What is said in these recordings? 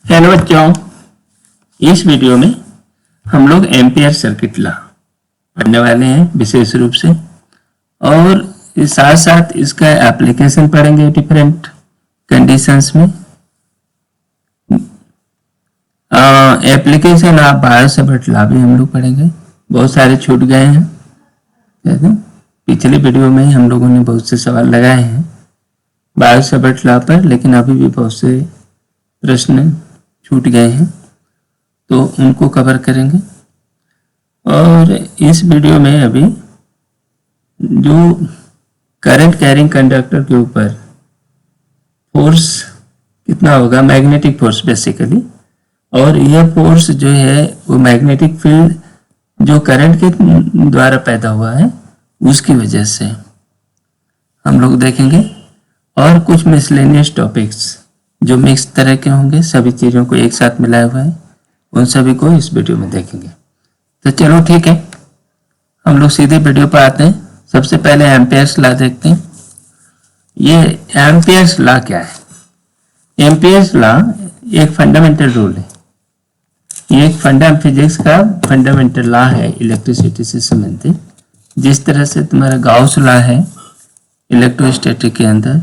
Hello बच्चों, इस video में हम लोग एम्पियर सर्किट लॉ पढ़ने वाले हैं विशेष रूप से, और साथ साथ इसका एप्लीकेशन पढ़ेंगे डिफरेंट कंडीशंस में। एप्लीकेशन ऑफ बायो-सैवर्ट लॉ भी हम लोग पढ़ेंगे। बहुत सारे छूट गए हैं, पिछले वीडियो में ही हम लोगों ने बहुत से सवाल लगाए हैं बायो-सैवर्ट लॉ पर, लेकिन अभी भी बहुत से प्रश्न छूट गए हैं, तो उनको कवर करेंगे। और इस वीडियो में अभी जो करंट कैरिंग कंडक्टर के ऊपर फोर्स कितना होगा, मैग्नेटिक फोर्स बेसिकली, और यह फोर्स जो है वो मैग्नेटिक फील्ड जो करंट के द्वारा पैदा हुआ है उसकी वजह से हम लोग देखेंगे। और कुछ मिसलेनियस टॉपिक्स जो मिक्स तरह के होंगे, सभी चीज़ों को एक साथ मिलाया हुआ है, उन सभी को इस वीडियो में देखेंगे। तो चलो ठीक है, हम लोग सीधे वीडियो पर आते हैं। सबसे पहले एम्पियर्स लॉ देखते हैं। ये एम्पियर्स लॉ क्या है? एम्पियर्स लॉ एक फंडामेंटल रूल है, ये एक फिजिक्स का फंडामेंटल लॉ है इलेक्ट्रिसिटी से संबंधित। जिस तरह से तुम्हारा गाउस लॉ है इलेक्ट्रोस्टैटिक के अंदर,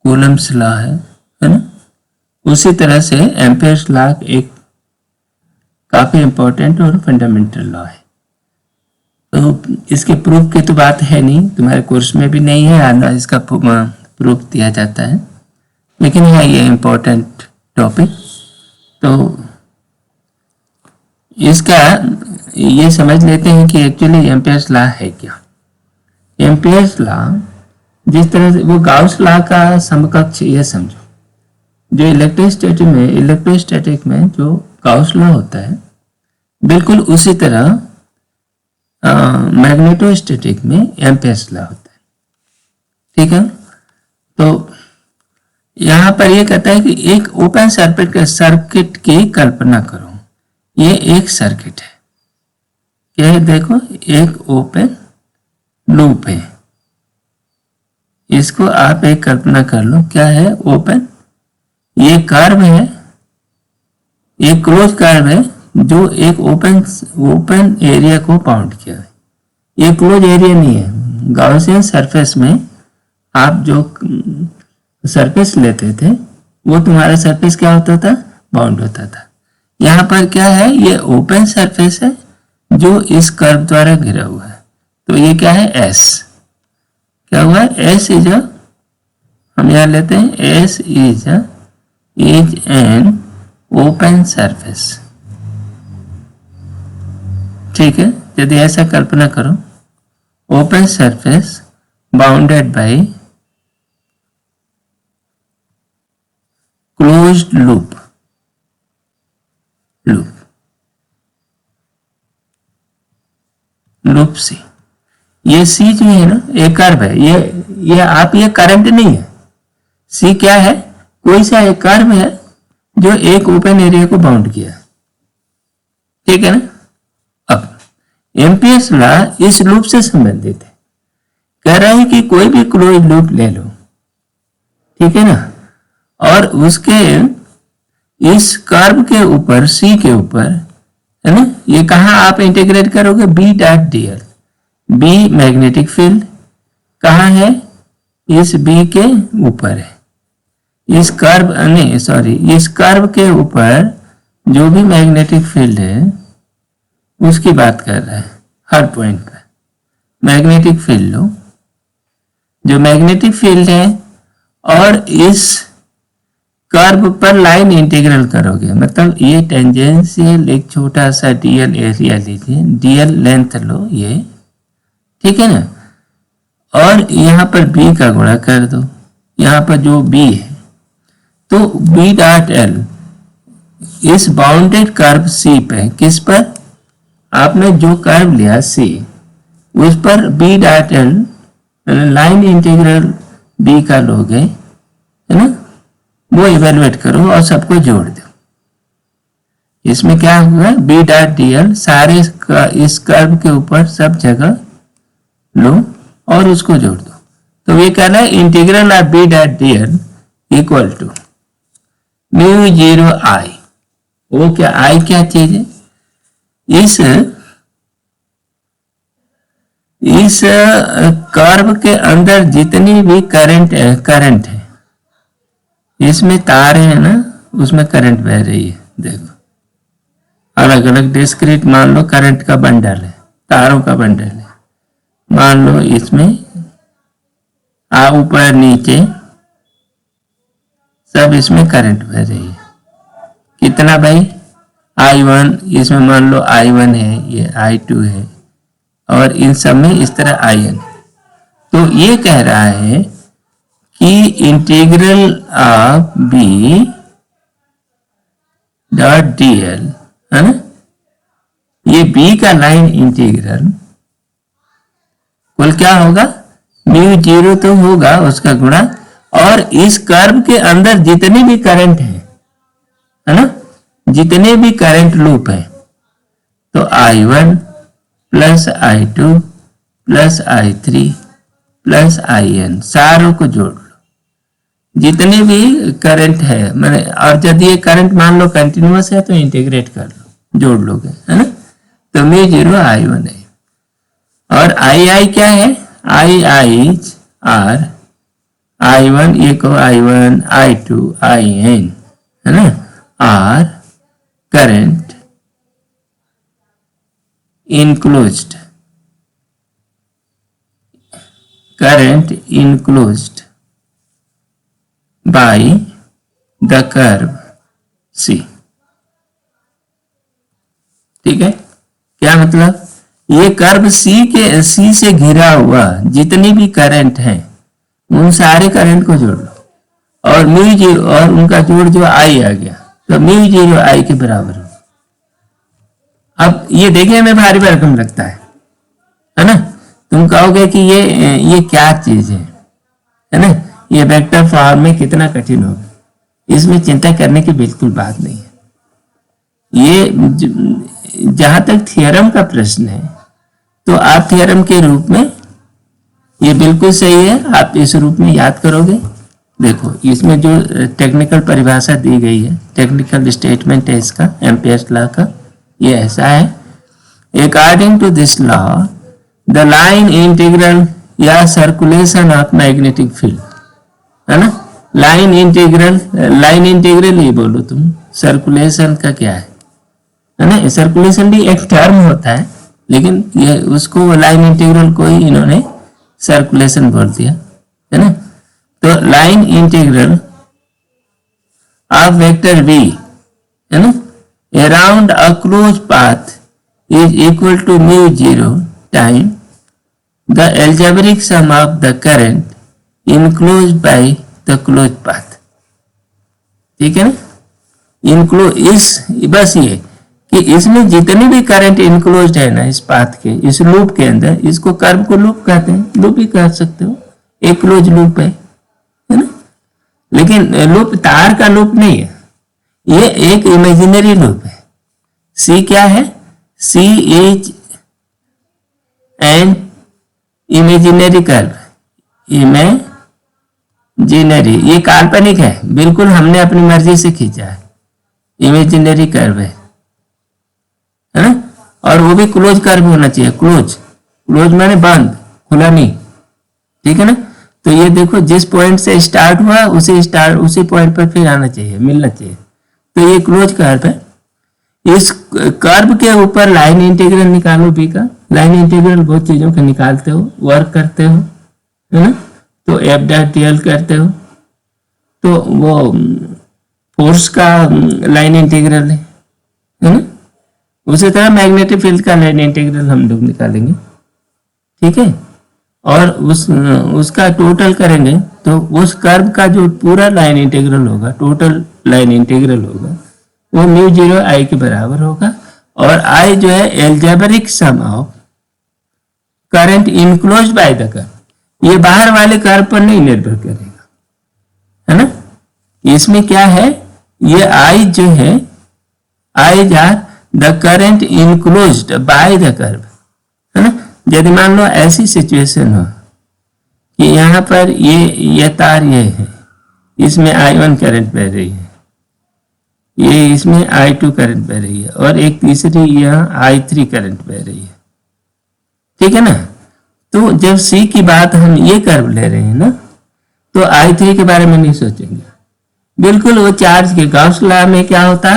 कूलम्ब्स लॉ है ना, उसी तरह से एम्पियर्स लॉ एक काफी इंपॉर्टेंट और फंडामेंटल लॉ है। तो इसके प्रूफ की तो बात है नहीं, तुम्हारे कोर्स में भी नहीं है, ना इसका प्रूफ दिया जाता है, लेकिन है ये इम्पोर्टेंट टॉपिक। तो इसका ये समझ लेते हैं कि एक्चुअली एम्पियर्स लॉ है क्या। एम्पियर्स लॉ जिस तरह से वो गाउस लॉ का समकक्ष, ये समझो, जो इलेक्ट्रोस्टैटिक में जो गाउस लॉ होता है, बिल्कुल उसी तरह मैग्नेटोस्टैटिक में एम्पियर्स लॉ होता है। ठीक है, तो यहां पर ये कहता है कि एक ओपन सर्किट की कल्पना करो। ये एक सर्किट है, क्या है? देखो, एक ओपन लूप है, इसको आप एक कल्पना कर लो। क्या है? ओपन, ये कर्व है, एक क्लोज कर्व है जो एक ओपन एरिया को बाउंड किया है। ये क्लोज एरिया नहीं है। गॉसियन सरफेस में आप जो सरफेस लेते थे वो तुम्हारा सरफेस क्या होता था? बाउंड होता था। यहाँ पर क्या है? ये ओपन सरफेस है जो इस कर्व द्वारा घिरा हुआ है। तो ये क्या है? एस। क्या हुआ? एस इज अ, हम यहाँ लेते हैं, S is an open surface. ठीक है, यदि ऐसा कल्पना करो, open surface bounded by closed loop C. ये सी जो है ना, एक कर्व है, ये करंट नहीं है। सी क्या है? कोई सा एक कर्व है जो एक ओपन एरिया को बाउंड किया। ठीक है ना। अब एम्पियर्स लॉ इस लूप से संबंधित है। कह रहा है कि कोई भी क्लोज लूप ले लो, ठीक है ना, और उसके इस कर्व के ऊपर, सी के ऊपर, है ना, ये कहां आप इंटीग्रेट करोगे? B dot DL. B magnetic field कहां है? इस बी के ऊपर है। इस कर्व इस कर्व के ऊपर जो भी मैग्नेटिक फील्ड है उसकी बात कर रहा है। हर पॉइंट पर मैग्नेटिक फील्ड लो, जो मैग्नेटिक फील्ड है, और इस कर्व पर लाइन इंटीग्रल करोगे, मतलब ये टेंजेंशियल एक छोटा सा डीएल एरिया लीजिए, डीएल लेंथ लो ये, ठीक है ना, और यहां पर बी का गुणा कर दो, यहां पर जो बी है, तो बी डॉट एल इस बाउंडेड कर्व सी पे, किस पर? आपने जो कर्व लिया सी, उस पर B dot L line integral B का लोगे, है ना, वो इवेलुएट करो और सबको जोड़ दो। इसमें क्या हुआ? बी डॉट डी एल सारे इस कर्व के ऊपर सब जगह लो और उसको जोड़ दो। तो ये कहना है integral of B dot D L equal to mu 0 I वो क्या आई क्या चीज है? इस कर्व के अंदर जितनी भी करंट है, इसमें तार है ना, उसमें करंट बह रही है। देखो अलग अलग डिस्क्रीट मान लो करंट का बंडल है, तारों का बंडल है। मान लो इसमें ऊपर नीचे सब इसमें करंट बह रही है। कितना भाई? I1, इसमें मान लो I1 है, ये I2 है, और इन सब में इस तरह IN। तो ये कह रहा है कि integral of B dot DL है ना, ये B का लाइन इंटीग्रल कुल क्या होगा? म्यू जीरो तो होगा उसका गुणा, और इस कर्व के अंदर जितने भी करंट है ना, जितने भी करंट लूप है, तो I1 plus I2 plus I3 plus IN सारों को जोड़ लो, जितने भी करंट है मैंने। और यदि ये करंट मान लो कंटिन्यूअस है तो इंटीग्रेट कर लो, जोड़ लोगे है ना, तो म्यू जीरो I1 है। और I क्या है? I आर I1 ये को I1 I2 IN है ना, R current enclosed by the curve C। ठीक है, क्या मतलब? ये कर्व सी से घिरा हुआ जितनी भी करंट है उन सारे करंट को जोड़ लो, और म्यू जीरो और उनका जोड़ जो आई आ गया, तो म्यू जीरो आई के बराबर हो। अब ये देखिए हमें भारी भरकम लगता है ना। तुम कहोगे कि ये क्या चीज है ना, ये वेक्टर फॉर्म में कितना कठिन होगा। इसमें चिंता करने की बिल्कुल बात नहीं है। ये जहां तक थ्योरम का प्रश्न है, तो आप थ्योरम के रूप में ये बिल्कुल सही है, आप इस रूप में याद करोगे। देखो इसमें जो टेक्निकल परिभाषा दी गई है, टेक्निकल स्टेटमेंट है इसका एम्पियर्स लॉ का, ये ऐसा है। According to this law the line integral या सर्कुलेशन ऑफ मैग्नेटिक फील्ड है ना, लाइन इंटीग्रल ये बोलो तुम, सर्कुलेशन का क्या है ना, सर्कुलेशन भी एक टर्म होता है, लेकिन ये उसको लाइन इंटीग्रल को ही इन्होंने सर्कुलेशन बोल दिया है ना। तो line integral of vector v है ना around a close path is equal to mu zero time the algebraic sum of the current enclose by the close path. ठीक है ना, इनक्लोज इस बस ये कि इसमें जितनी भी करंट इनक्लोज्ड है ना इस पाथ के, इस लूप के अंदर, इसको कर्व को लूप कहते हैं, लूप ही कह सकते हो, एक क्लोज लूप है ना। लेकिन लूप तार का लूप नहीं है, ये एक इमेजिनरी लूप है। सी क्या है? C is an imaginary curve, imaginary, ये काल्पनिक है, बिल्कुल हमने अपनी मर्जी से खींचा है, इमेजिनरी कर्व है ना। और वो भी क्लोज कर्व होना चाहिए, क्लोज माने बंद, खुला नहीं। ठीक है ना, तो ये देखो जिस पॉइंट से स्टार्ट हुआ उसी पॉइंट पर फिर आना चाहिए, मिलना चाहिए, तो ये क्लोज कर्व है। इस कर्व के ऊपर लाइन इंटीग्रल निकालो बी का, लाइन इंटीग्रल बहुत चीजों का निकालते हो, वर्क करते हो है ना, तो एफ डॉट डीएल करते हो, तो वो फोर्स का लाइन इंटीग्रल है ना। उसी तरह मैग्नेटिक फील्ड का लाइन इंटीग्रल हम लोग निकालेंगे। ठीक है, और उसका टोटल करेंगे तो उस कर्व का जो पूरा लाइन इंटीग्रल होगा, टोटल लाइन इंटीग्रल होगा, वो म्यू जीरो आई के बराबर होगा। और आई जो है algebraic sum of current enclose by the curve, ये बाहर वाले कर्व पर नहीं निर्भर करेगा है ना। इसमें क्या है, ये आई जो है, I R the current enclosed by the curve है ना। यदि मान लो ऐसी सिचुएशन हो कि यहां पर ये तार ये है, इसमें I1 करंट बह रही है ये इसमें I2 करंट बह रही है और एक तीसरी यहाँ I3 करंट बह रही है, ठीक है ना। तो जब C की बात हम ये कर्व ले रहे हैं ना, तो I3 के बारे में नहीं सोचेंगे बिल्कुल। वो चार्ज के गॉस लॉ में क्या होता,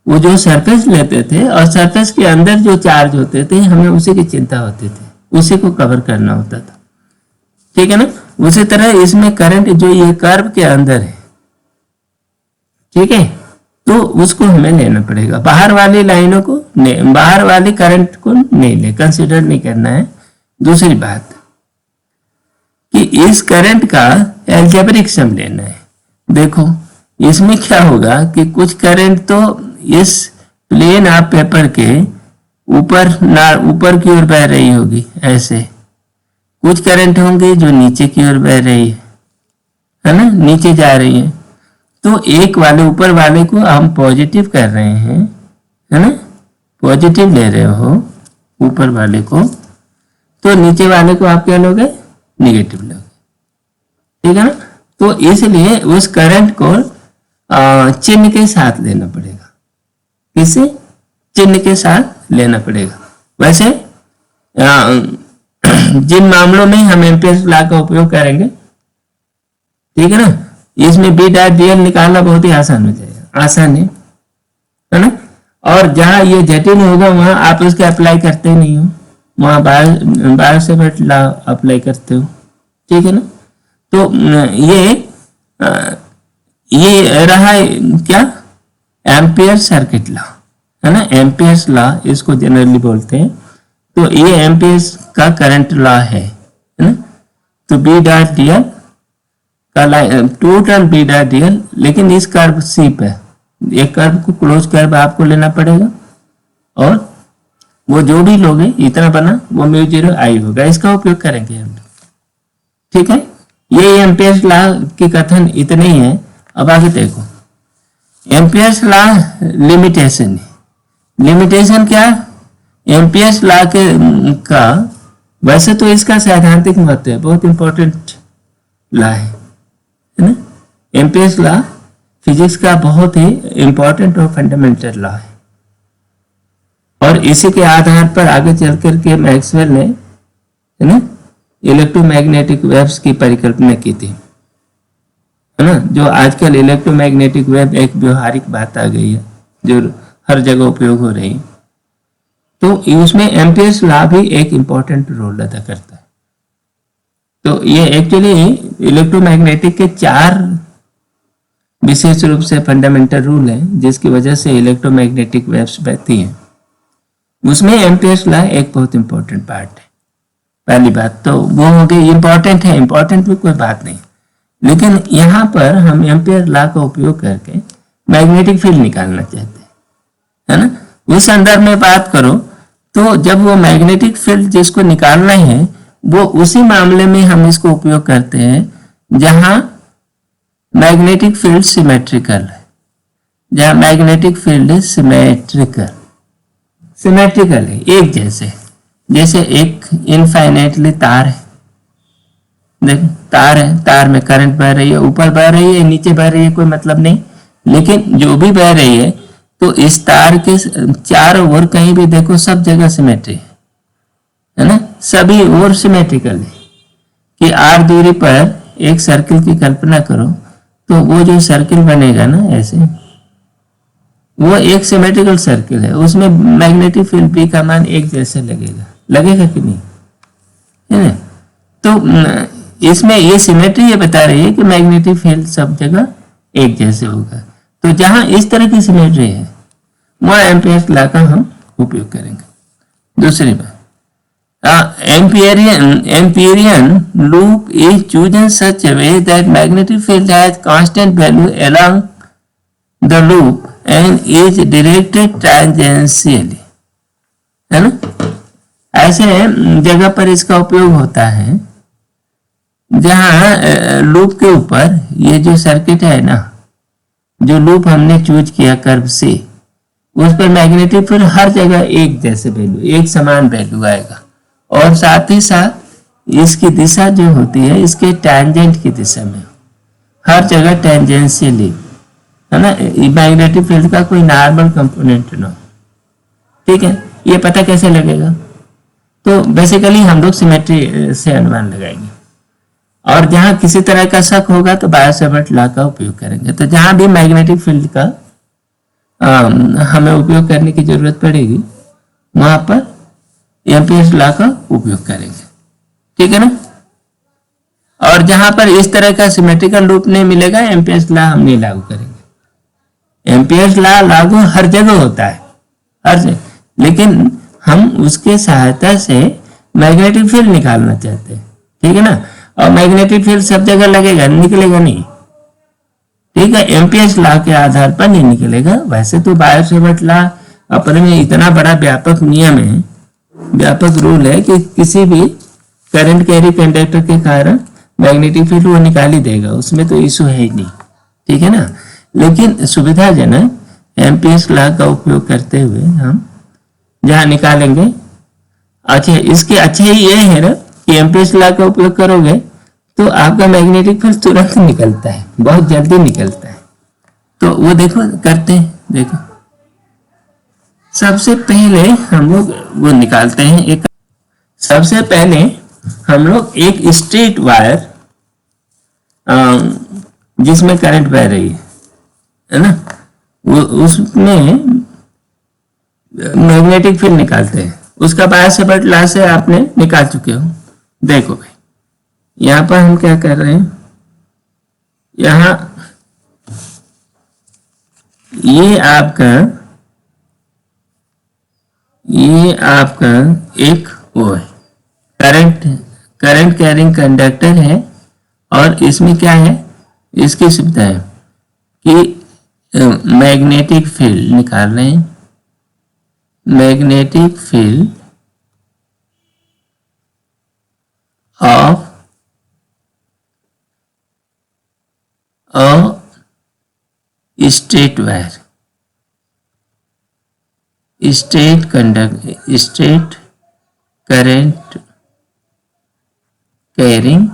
वो जो सरफेस लेते थे और सरफेस के अंदर जो चार्ज होते थे हमें उसी की चिंता होती थी, उसी को कवर करना होता था, ठीक है ना। उसी तरह इसमें करंट जो ये कर्व के अंदर है, ठीक है, तो उसको हमें लेना पड़ेगा। बाहर वाली लाइनों को बाहर वाली करंट को नहीं ले, कंसिडर नहीं करना है। दूसरी बात कि इस करंट का एल्जेब्रिक सम लेना है। देखो इसमें क्या होगा कि कुछ करंट तो इस प्लेन ऑफ पेपर के ऊपर की ओर बह रही होगी ऐसे, कुछ करंट होंगे जो नीचे की ओर बह रही है ना, नीचे जा रही है। तो एक वाले ऊपर वाले को हम पॉजिटिव कर रहे हैं, है ना, पॉजिटिव ले रहे हो ऊपर वाले को, तो नीचे वाले को आप क्या लोगे, निगेटिव लोगे, ठीक है ना। तो इसलिए उस करंट को चिन्ह के साथ लेना पड़ेगा। किसे? चिन्ह के साथ लेना पड़ेगा। वैसे जिन मामलों में हम एम्पियर्स लॉ का उपयोग करेंगे, ठीक है ना, इसमें बी डॉट डी एल निकालना बहुत ही आसान हो जाएगा, आसान है ना। और जहां ये जटिल होगा वहां आप उसके अप्लाई करते नहीं हो, वहां बायो सेवर्ट लॉ अप्लाई करते हो, ठीक है ना। तो ये रहा क्या, एम्पियर सर्किट लॉ, है ना, एम्पियर्स लॉ इसको जनरली बोलते हैं। तो ये एम्पियर्स का करंट लॉ है ना। तो बी डॉट डी एल का total B dot D L, लेकिन इस कर्व सी पे एक कर्व को क्लोज कर्व आपको लेना पड़ेगा और वो जो भी लोगे इतना बना वो म्यू 0 आई होगा, इसका उपयोग करेंगे हम, ठीक है। ये एम्पियर्स लॉ की कथन इतने ही है। अब आगे देखो, एम्पियर्स लॉ लिमिटेशन है। लिमिटेशन क्या, एम्पियर्स लॉ का वैसे तो इसका सैद्धांतिक महत्व है, बहुत इंपॉर्टेंट लॉ है ना। एम्पियर्स लॉ फिजिक्स का बहुत ही इंपॉर्टेंट और फंडामेंटल लॉ है और इसी के आधार पर आगे चल करके मैक्सवेल ने, है ना, इलेक्ट्रोमैग्नेटिक वेव्स की परिकल्पना की थी, है ना। जो आजकल इलेक्ट्रोमैग्नेटिक वेव एक व्यवहारिक बात आ गई है जो हर जगह उपयोग हो रही है, तो उसमें एम्पियर्स लॉ भी एक इंपॉर्टेंट रोल अदा करता है। तो ये एक्चुअली इलेक्ट्रोमैग्नेटिक के 4 विशेष रूप से फंडामेंटल रूल हैं जिसकी वजह से इलेक्ट्रोमैग्नेटिक वेव्स बहती हैं। उसमें एम्पियर्स लॉ एक बहुत इंपॉर्टेंट पार्ट है। पहली बात तो वो हो गई, इंपॉर्टेंट है, इंपॉर्टेंट भी कोई बात नहीं, लेकिन यहाँ पर हम एम्पियर लॉ का उपयोग करके मैग्नेटिक फील्ड निकालना चाहते हैं, है ना। उस संदर्भ में बात करो तो जब वो मैग्नेटिक फील्ड जिसको निकालना है वो उसी मामले में हम इसको उपयोग करते हैं जहां मैग्नेटिक फील्ड सिमेट्रिकल है, जहां मैग्नेटिक फील्ड सिमेट्रिकल है, एक जैसे एक इनफाइनाइटली तार है, देख तार है, तार में करंट बह रही है, ऊपर बह रही है नीचे बह रही है कोई मतलब नहीं, लेकिन जो भी बह रही है तो इस तार के चारों ओर कहीं भी देखो सब जगह सिमेट्री है ना, सभी ओर सिमेट्रिकल है। कि आर दूरी पर एक सर्किल की कल्पना करो तो वो जो सर्किल बनेगा ना ऐसे, वो एक सिमेट्रिकल सर्किल है, उसमें मैग्नेटिक फील्ड बी का मान एक जैसे लगेगा कि नहीं, है ना। तो इसमें ये सिमेट्री ये बता रही है कि मैग्नेटिक फील्ड सब जगह एक जैसे होगा। तो जहां इस तरह की सिमेट्री है वहां एम्पियर्स लॉ का हम उपयोग करेंगे। दूसरी बात, Amperian loop is chosen such a way that magnetic field has constant value along the loop and is directed tangentially, है ना। ऐसे जगह पर इसका उपयोग होता है जहां लूप के ऊपर ये जो सर्किट है ना, जो लूप हमने चूज किया कर्व से, उस पर मैग्नेटिक फील्ड हर जगह एक जैसे वैल्यू, एक समान वैल्यू आएगा और साथ ही साथ इसकी दिशा जो होती है इसके टैंजेंट की दिशा में, हर जगह टेंजेंशियली है ना, मैग्नेटिक फील्ड का कोई नॉर्मल कंपोनेंट ना हो। ठीक है, ये पता कैसे लगेगा? तो बेसिकली हम लोग सिमेट्री से अनुमान लगाएंगे, और जहां किसी तरह का शक होगा तो बायो-सेवर्ट लॉ का उपयोग करेंगे। तो जहां भी मैग्नेटिक फील्ड का हमें उपयोग करने की जरूरत पड़ेगी वहां पर एम्पियर्स लॉ का उपयोग करेंगे। ठीक है ना, और जहां पर इस तरह का सिमेट्रिकल लूप नहीं मिलेगा एम्पियर्स लॉ हम नहीं लागू करेंगे। एम्पियर्स लॉ लागू हर जगह होता है, हर जगह, लेकिन हम उसके सहायता से मैग्नेटिक फील्ड निकालना चाहते हैं। ठीक है ना, और मैग्नेटिक फील्ड सब जगह लगेगा, निकलेगा नहीं। ठीक है, एम्पियर्स लॉ के आधार पर नहीं निकलेगा। वैसे तो बायो-सेवर्ट लॉ अपने में इतना बड़ा व्यापक नियम है, व्यापक रूल है कि किसी भी करंट कैरी कंडक्टर के कारण मैग्नेटिक फील्ड वो निकाल ही देगा, उसमें तो इशू है ही नहीं। ठीक है ना, लेकिन सुविधाजनक एम्पियर्स लॉ का उपयोग करते हुए हम जहां निकालेंगे, अच्छा इसके अच्छे ही ये है ना कि एम्पियर्स लॉ का उपयोग करोगे तो आपका मैग्नेटिक फील्ड तुरंत निकलता है, बहुत जल्दी निकलता है। तो वो देखो करते हैं, देखो सबसे पहले हम लोग वो निकालते हैं। एक सबसे पहले हम लोग एक स्ट्रेट वायर जिसमें करंट बह रही है ना, वो उसमें मैग्नेटिक फील्ड निकालते हैं। उसका बायो-सेवर्ट लॉ से आपने निकाल चुके हो। देखो भाई यहां पर हम क्या कर रहे हैं, यहां ये आपका एक वो है करंट कैरिंग कंडक्टर है, और इसमें क्या है, इसकी सुविधा है कि मैग्नेटिक फील्ड निकाल रहे हैं। Magnetic field of a straight wire, straight current carrying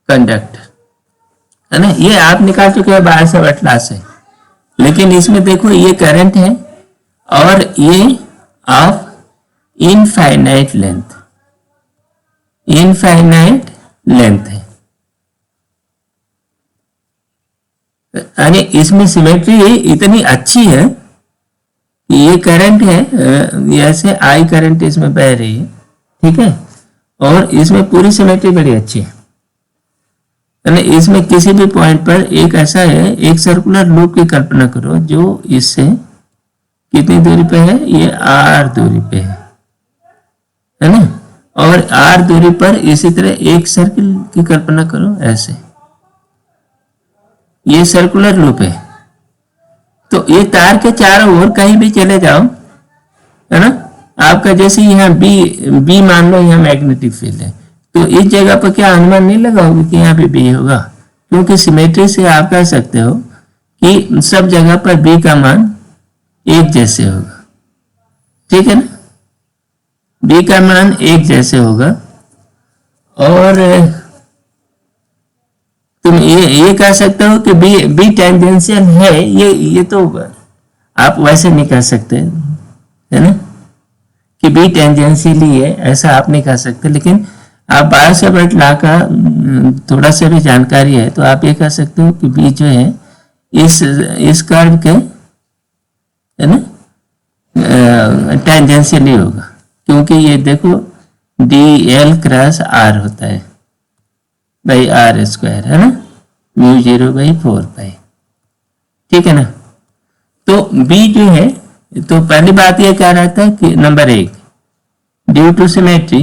conductor, है ना। ये आप निकाल चुके हैं बायो-सेवर्ट लॉ से, लेकिन इसमें देखो ये करंट है और ये ऑफ इनफाइनाइट लेंथ है। यानी इसमें सिमेट्री इतनी अच्छी है कि ये करंट है, ऐसे आई करंट इसमें बह रही है। ठीक है, और इसमें पूरी सिमेट्री बड़ी अच्छी है। यानी इसमें किसी भी पॉइंट पर एक ऐसा है, एक सर्कुलर लूप की कल्पना करो जो इससे कितनी दूरी पे है, ये r दूरी पे है ना, और r दूरी पर इसी तरह एक सर्किल की कल्पना करो ऐसे, ये सर्कुलर लूप है। तो ये तार के चारों ओर कहीं भी चले जाओ, है ना, आपका जैसे यहाँ बी मान लो यहाँ मैग्नेटिक फील्ड है, तो इस जगह पर क्या अनुमान नहीं लगाओगे कि यहाँ पे बी होगा, क्योंकि सिमेट्री से आप कह सकते हो कि सब जगह पर बी का मान एक जैसे होगा। ठीक है ना, बी का मान एक जैसे होगा, और तुम ये कह सकते हो कि बी टेंजेंशियल है, ये तो आप वैसे नहीं कह सकते, है ना, कि बी टेंजेंशियली है, ऐसा आप नहीं कह सकते। लेकिन आप बायो-सेवर्ट लॉ का थोड़ा सा भी जानकारी है तो आप ये कह सकते हो कि बी जो है इस कर्व के, है ना, टेंजेंशियली होगा, क्योंकि ये देखो dl क्रॉस r होता है बाई r स्क्वायर, है ना, μ0/4 पाई। ठीक है ना, तो b जो है, तो पहली बात ये कह रहा था कि नंबर 1 ड्यू टू सिमेट्री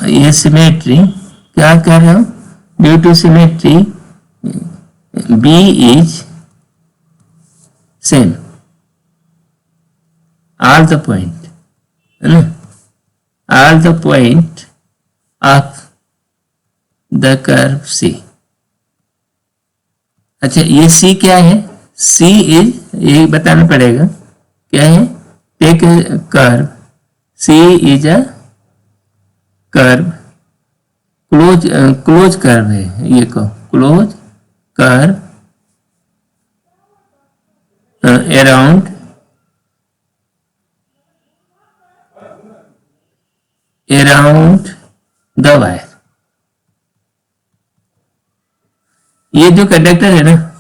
ये सिमेट्री क्या कर रहे हो, due to symmetry B is same all the point, है ना, all the point of the curve C. अच्छा ये सी क्या है, सी इज, ये बताना पड़ेगा क्या है, take curve, C is a curve, close curve है ये को, close curve around the wire। ये जो कंडक्टर है ना,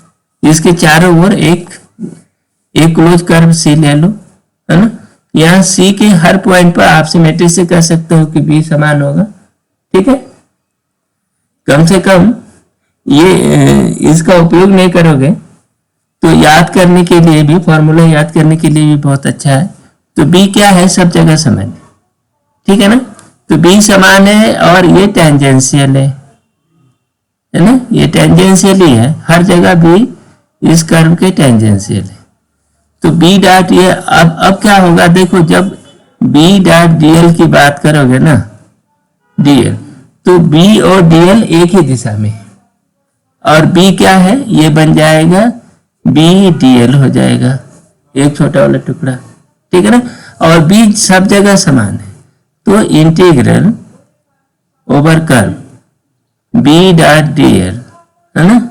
इसके चारों ओर एक क्लोज कर्व सी ले लो, है ना। यहाँ सी के हर पॉइंट पर आप सिमेट्री से कह सकते हो कि बी समान होगा, ठीक है। कम से कम ये इसका उपयोग नहीं करोगे तो याद करने के लिए भी, फॉर्मूला याद करने के लिए भी बहुत अच्छा है। तो बी क्या है, सब जगह समान है, ठीक है ना। तो बी समान है और ये टेंजेंशियल है ना, ये टेंजेंशियल ही है, हर जगह बी इस कर्व के टेंजेंशियल है। तो बी डॉट ये अब क्या होगा, देखो जब बी डॉट डीएल की बात करोगे ना, डीएल, तो बी और डीएल एक ही दिशा में, और बी क्या है, ये बन जाएगा बी डीएल हो जाएगा, एक छोटा वाला टुकड़ा, ठीक है ना। और बी सब जगह समान है, तो integral over curve B dot DL, है ना,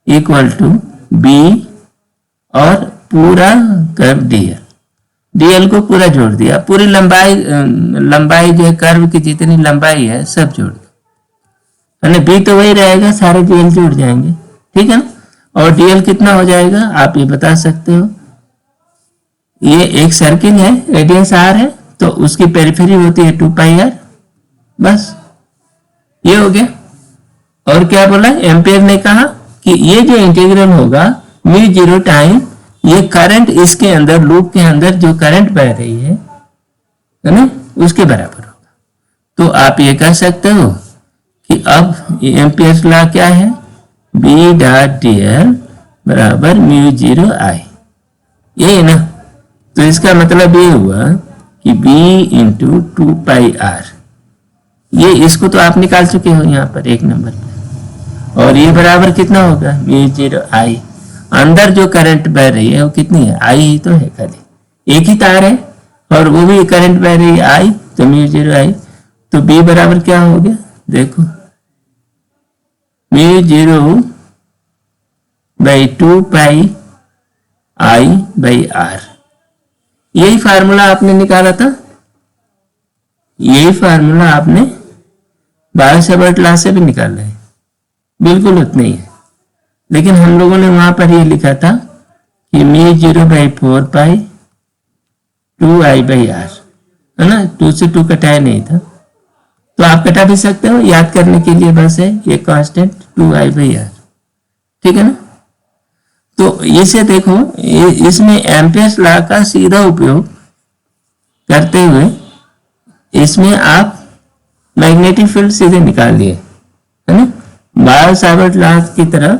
इक्वल टू बी और पूरा कर्व डीएल, डीएल को पूरा जोड़ दिया, पूरी लंबाई जो है कर्व की जितनी लंबाई है सब जोड़ दो, है ना। बी तो वही रहेगा, सारे डीएल जोड़ जाएंगे, ठीक है ना। और डीएल कितना हो जाएगा आप ये बता सकते हो, ये एक सर्किल है, रेडियस आर है, तो उसकी पेरिफेरी होती है 2 पाई आर, बस ये हो गया। और क्या बोला, एम्पियर ने कहा कि ये जो इंटीग्रल होगा म्यू जीरो टाइम ये करंट इसके अंदर, लूप के अंदर जो करंट बह रही है ना, उसके बराबर होगा। तो आप ये कह सकते हो कि अब एम्पियर्स लॉ क्या है, बी डॉट डीएल बराबर म्यू जीरो आई, ये ना। तो इसका मतलब ये हुआ कि b इंटू 2 पाई आर, ये इसको तो आप निकाल चुके हो यहाँ पर एक नंबर पे, और ये बराबर कितना होगा, म्यू जीरो आई। अंदर जो करंट बह रही है वो कितनी है, आई ही तो है, खाली एक ही तार है और वो भी करंट बह रही है आई, तो म्यू जीरो आई। तो b बराबर क्या हो गया, देखो mu zero by 2 pi I by R, यही फार्मूला आपने निकाला था, यही फार्मूला आपने बायो-सेवर्ट लॉ से भी निकाला है, बिल्कुल उतना ही है। लेकिन हम लोगों ने वहां पर ये लिखा था कि mu zero by 4 pi 2 I by R, है ना, 2 से 2 कटाया नहीं था, तो आप कटा भी सकते हो, याद करने के लिए बस है ये कांस्टेंट 2 आई बाई आर, ठीक है ना। तो इसे देखो, इसमें एम्पियर्स लॉ का सीधा उपयोग करते हुए इसमें आप मैग्नेटिक फील्ड सीधे निकाल लिए, है ना। बायो-सावर्ट लॉ की तरह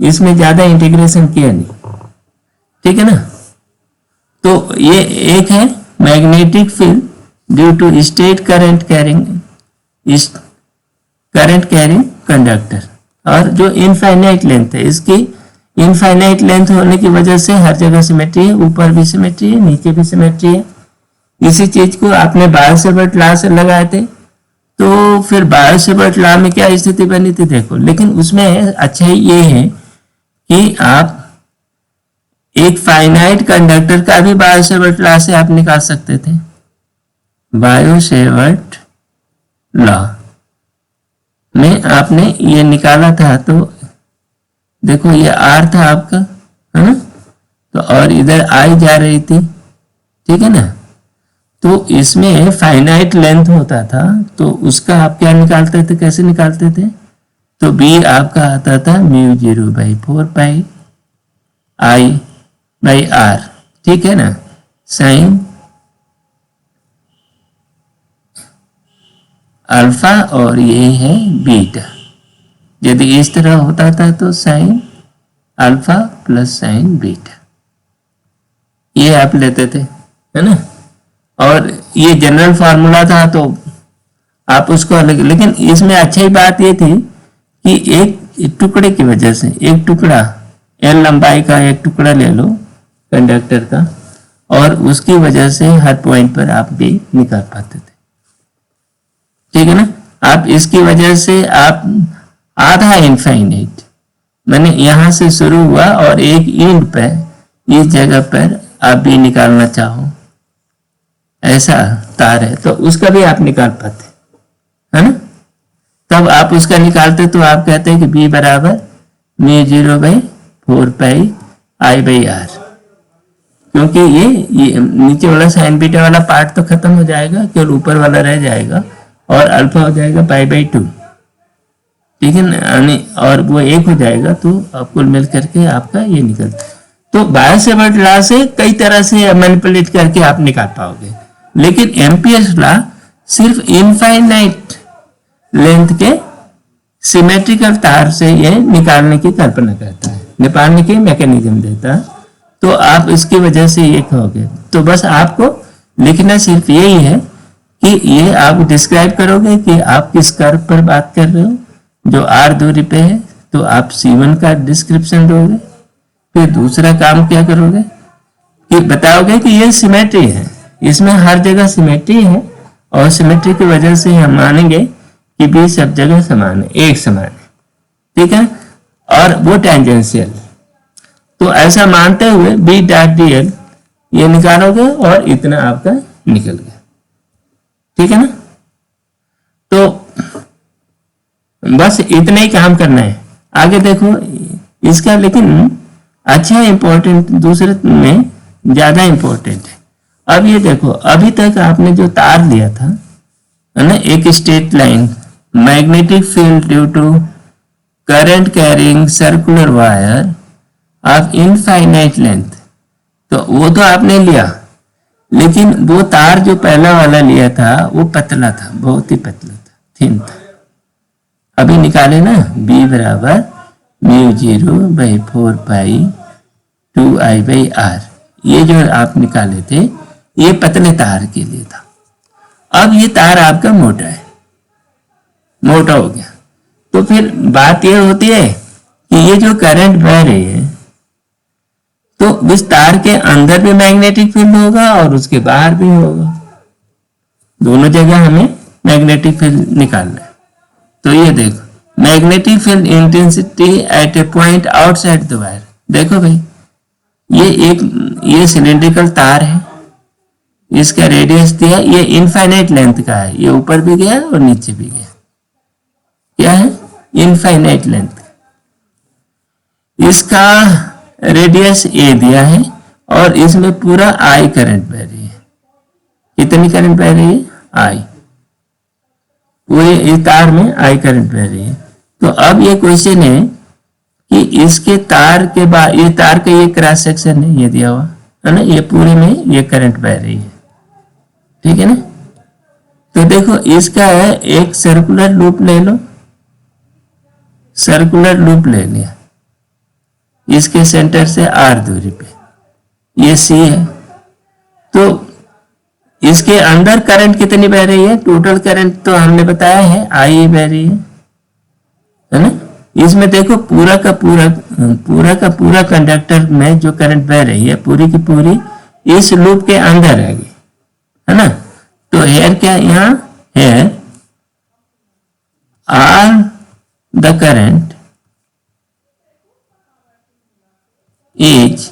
इसमें ज्यादा इंटीग्रेशन किया नहीं, ठीक है ना। तो ये एक है magnetic field due to straight current carrying conductor, और जो इनफाइनाइट लेंथ है, इसकी इनफाइनाइट लेंथ होने की वजह से हर जगह सिमेट्री है, ऊपर भी सिमेट्री है, नीचे भी सिमेट्री है। इसी चीज को आपने बायो-सेवर्ट लॉ से लगाए थे, तो फिर बायो-सेवर्ट लॉ में क्या स्थिति बनी थी देखो। लेकिन उसमें अच्छा ये है कि आप एक फाइनाइट कंडक्टर का भी बायो-सेवर्ट लॉ से आप निकाल सकते थे, बायो-सेवर्ट लॉ में आपने ये निकाला था। तो देखो ये आर था आपका, है ना, तो और इधर आई जा रही थी, ठीक है ना। तो इसमें फाइनाइट लेंथ होता था, तो उसका आप क्या निकालते थे, कैसे निकालते थे, तो बी आपका आता था mu zero by 4 pi I by R, ठीक है ना, साइन अल्फा और ये है बीटा। यदि इस तरह होता था तो sine alpha plus sign beta, ये आप लेते थे, है ना। और ये जनरल फार्मूला था तो आप उसको अलग, लेकिन इसमें अच्छी बात ये थी कि एक टुकड़े की वजह से, एक टुकड़ा एल लंबाई का एक टुकड़ा ले लो कंडक्टर का, और उसकी वजह से हर पॉइंट पर आप भी निकाल पाते थे, ठीक है ना। आप इसकी वजह से आप आधा इनफाइनाइट, मैंने यहां से शुरू हुआ और एक एंड पर इस जगह पर आप भी निकालना चाहो, ऐसा तार है तो उसका भी आप निकाल पाते, है ना। तब आप उसका निकालते तो आप कहते हैं कि बी बराबर μ0/4 πI/r, क्योंकि ये नीचे वाला साइन बीटा वाला पार्ट तो खत्म हो जाएगा, केवल ऊपर वाला रह जाएगा और अल्फा हो जाएगा π/2, ठीक है ना, और वो 1 हो जाएगा, तो आप कुल मिल करके आपका ये निकलता। तो बायो-सेवर्ट लॉ से कई तरह से मैनिपुलेट करके आप निकाल पाओगे, लेकिन एम्पियर्स लॉ सिर्फ इनफाइनाइट लेंथ के सिमेट्रिकल तार से ये निकालने की कल्पना करता है, निकालने की मैकेनिज्म देता है। तो आप इसकी वजह से ये कहोगे, तो बस आपको लिखना सिर्फ यही है कि ये आप डिस्क्राइब करोगे कि आप किस कर्व पर बात कर रहे हो जो r दूरी पे है, तो आप C1 का डिस्क्रिप्शन दोगे। फिर दूसरा काम क्या करोगे कि बताओगे कि ये सिमेट्री है, इसमें हर जगह सिमेट्री है और सिमेट्री की वजह से हम मानेंगे कि भी सब जगह समान है, एक समान है, ठीक है, और वो टेंजेंशियल। तो ऐसा मानते हुए बी डॉट डी एल ये निकालोगे और इतना आपका निकल गया, ठीक है ना। तो बस इतना ही काम करना है, आगे देखो इसका, लेकिन अच्छा इंपॉर्टेंट दूसरे में ज्यादा इंपॉर्टेंट है। अब ये देखो, अभी तक आपने जो तार लिया था, है ना, एक straight line, magnetic field due to current carrying circular wire of infinite length, तो वो तो आपने लिया, लेकिन वो तार जो पहला वाला लिया था वो पतला था, बहुत ही पतला था, थिन था। अभी निकाले ना, b बराबर μ0/4 π/2I/r, ये जो आप निकाले थे ये पतले तार के लिए था। अब ये तार आपका मोटा है, मोटा हो गया, तो फिर बात ये होती है कि ये जो करंट बह रही है, तो इस तार के अंदर भी मैग्नेटिक फील्ड होगा और उसके बाहर भी होगा, दोनों जगह हमें मैग्नेटिक फील्ड निकालना है। तो ये देखो, magnetic field intensity at A point outside the wire, देखो भाई ये सिलेंड्रिकल तार है, इसका रेडियस दिया, ये इनफाइनाइट लेंथ का है, ये ऊपर भी गया और नीचे भी गया, क्या है, इनफाइनाइट लेंथ। इसका रेडियस ए दिया है और इसमें पूरा आई करंट बह रही है, कितनी करंट बह रही है, आई, पूरे इस तार में आई करंट बह रही है। तो अब ये क्वेश्चन है कि इसके तार के बाद, ये तार का ये क्रॉस सेक्शन है, ये दिया हुआ है ना, ये पूरे में ये करंट बह रही है, ठीक है ना। तो देखो इसका है एक सर्कुलर लूप ले लो, सर्कुलर लूप ले लिया, इसके सेंटर से r दूरी पे, ये C है, तो इसके अंदर करंट कितनी बह रही है, टोटल करंट तो हमने बताया है I बह रही है ना। इसमें देखो पूरा का पूरा कंडक्टर में जो करंट बह रही है पूरी की पूरी इस लूप के अंदर रहेगी, है ना। तो हेयर क्या, यहाँ here all the current is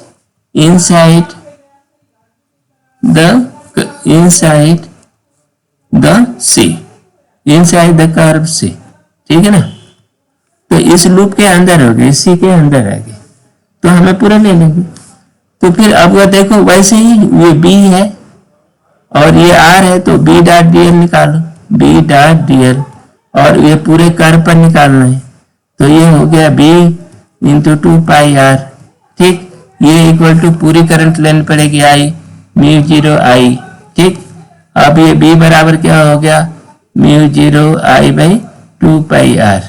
inside the C, inside the curve C, ठीक है ना। तो इस लूप के अंदर हो गई, C के अंदर आ गई, तो हमें पूरा ले लेंगे। तो फिर अब वो देखो वैसे ही ये B है और ये R है, तो B डॉट डी एल निकालो, B डॉट डी एल, और ये पूरे कर्व पर निकालना है, तो ये हो गया B इंटू 2πr, ठीक, ये इक्वल टू पूरी करंट लेनी पड़ेगी I μ0I, ठीक। अब ये B बराबर क्या हो गया, μ0I/2πr,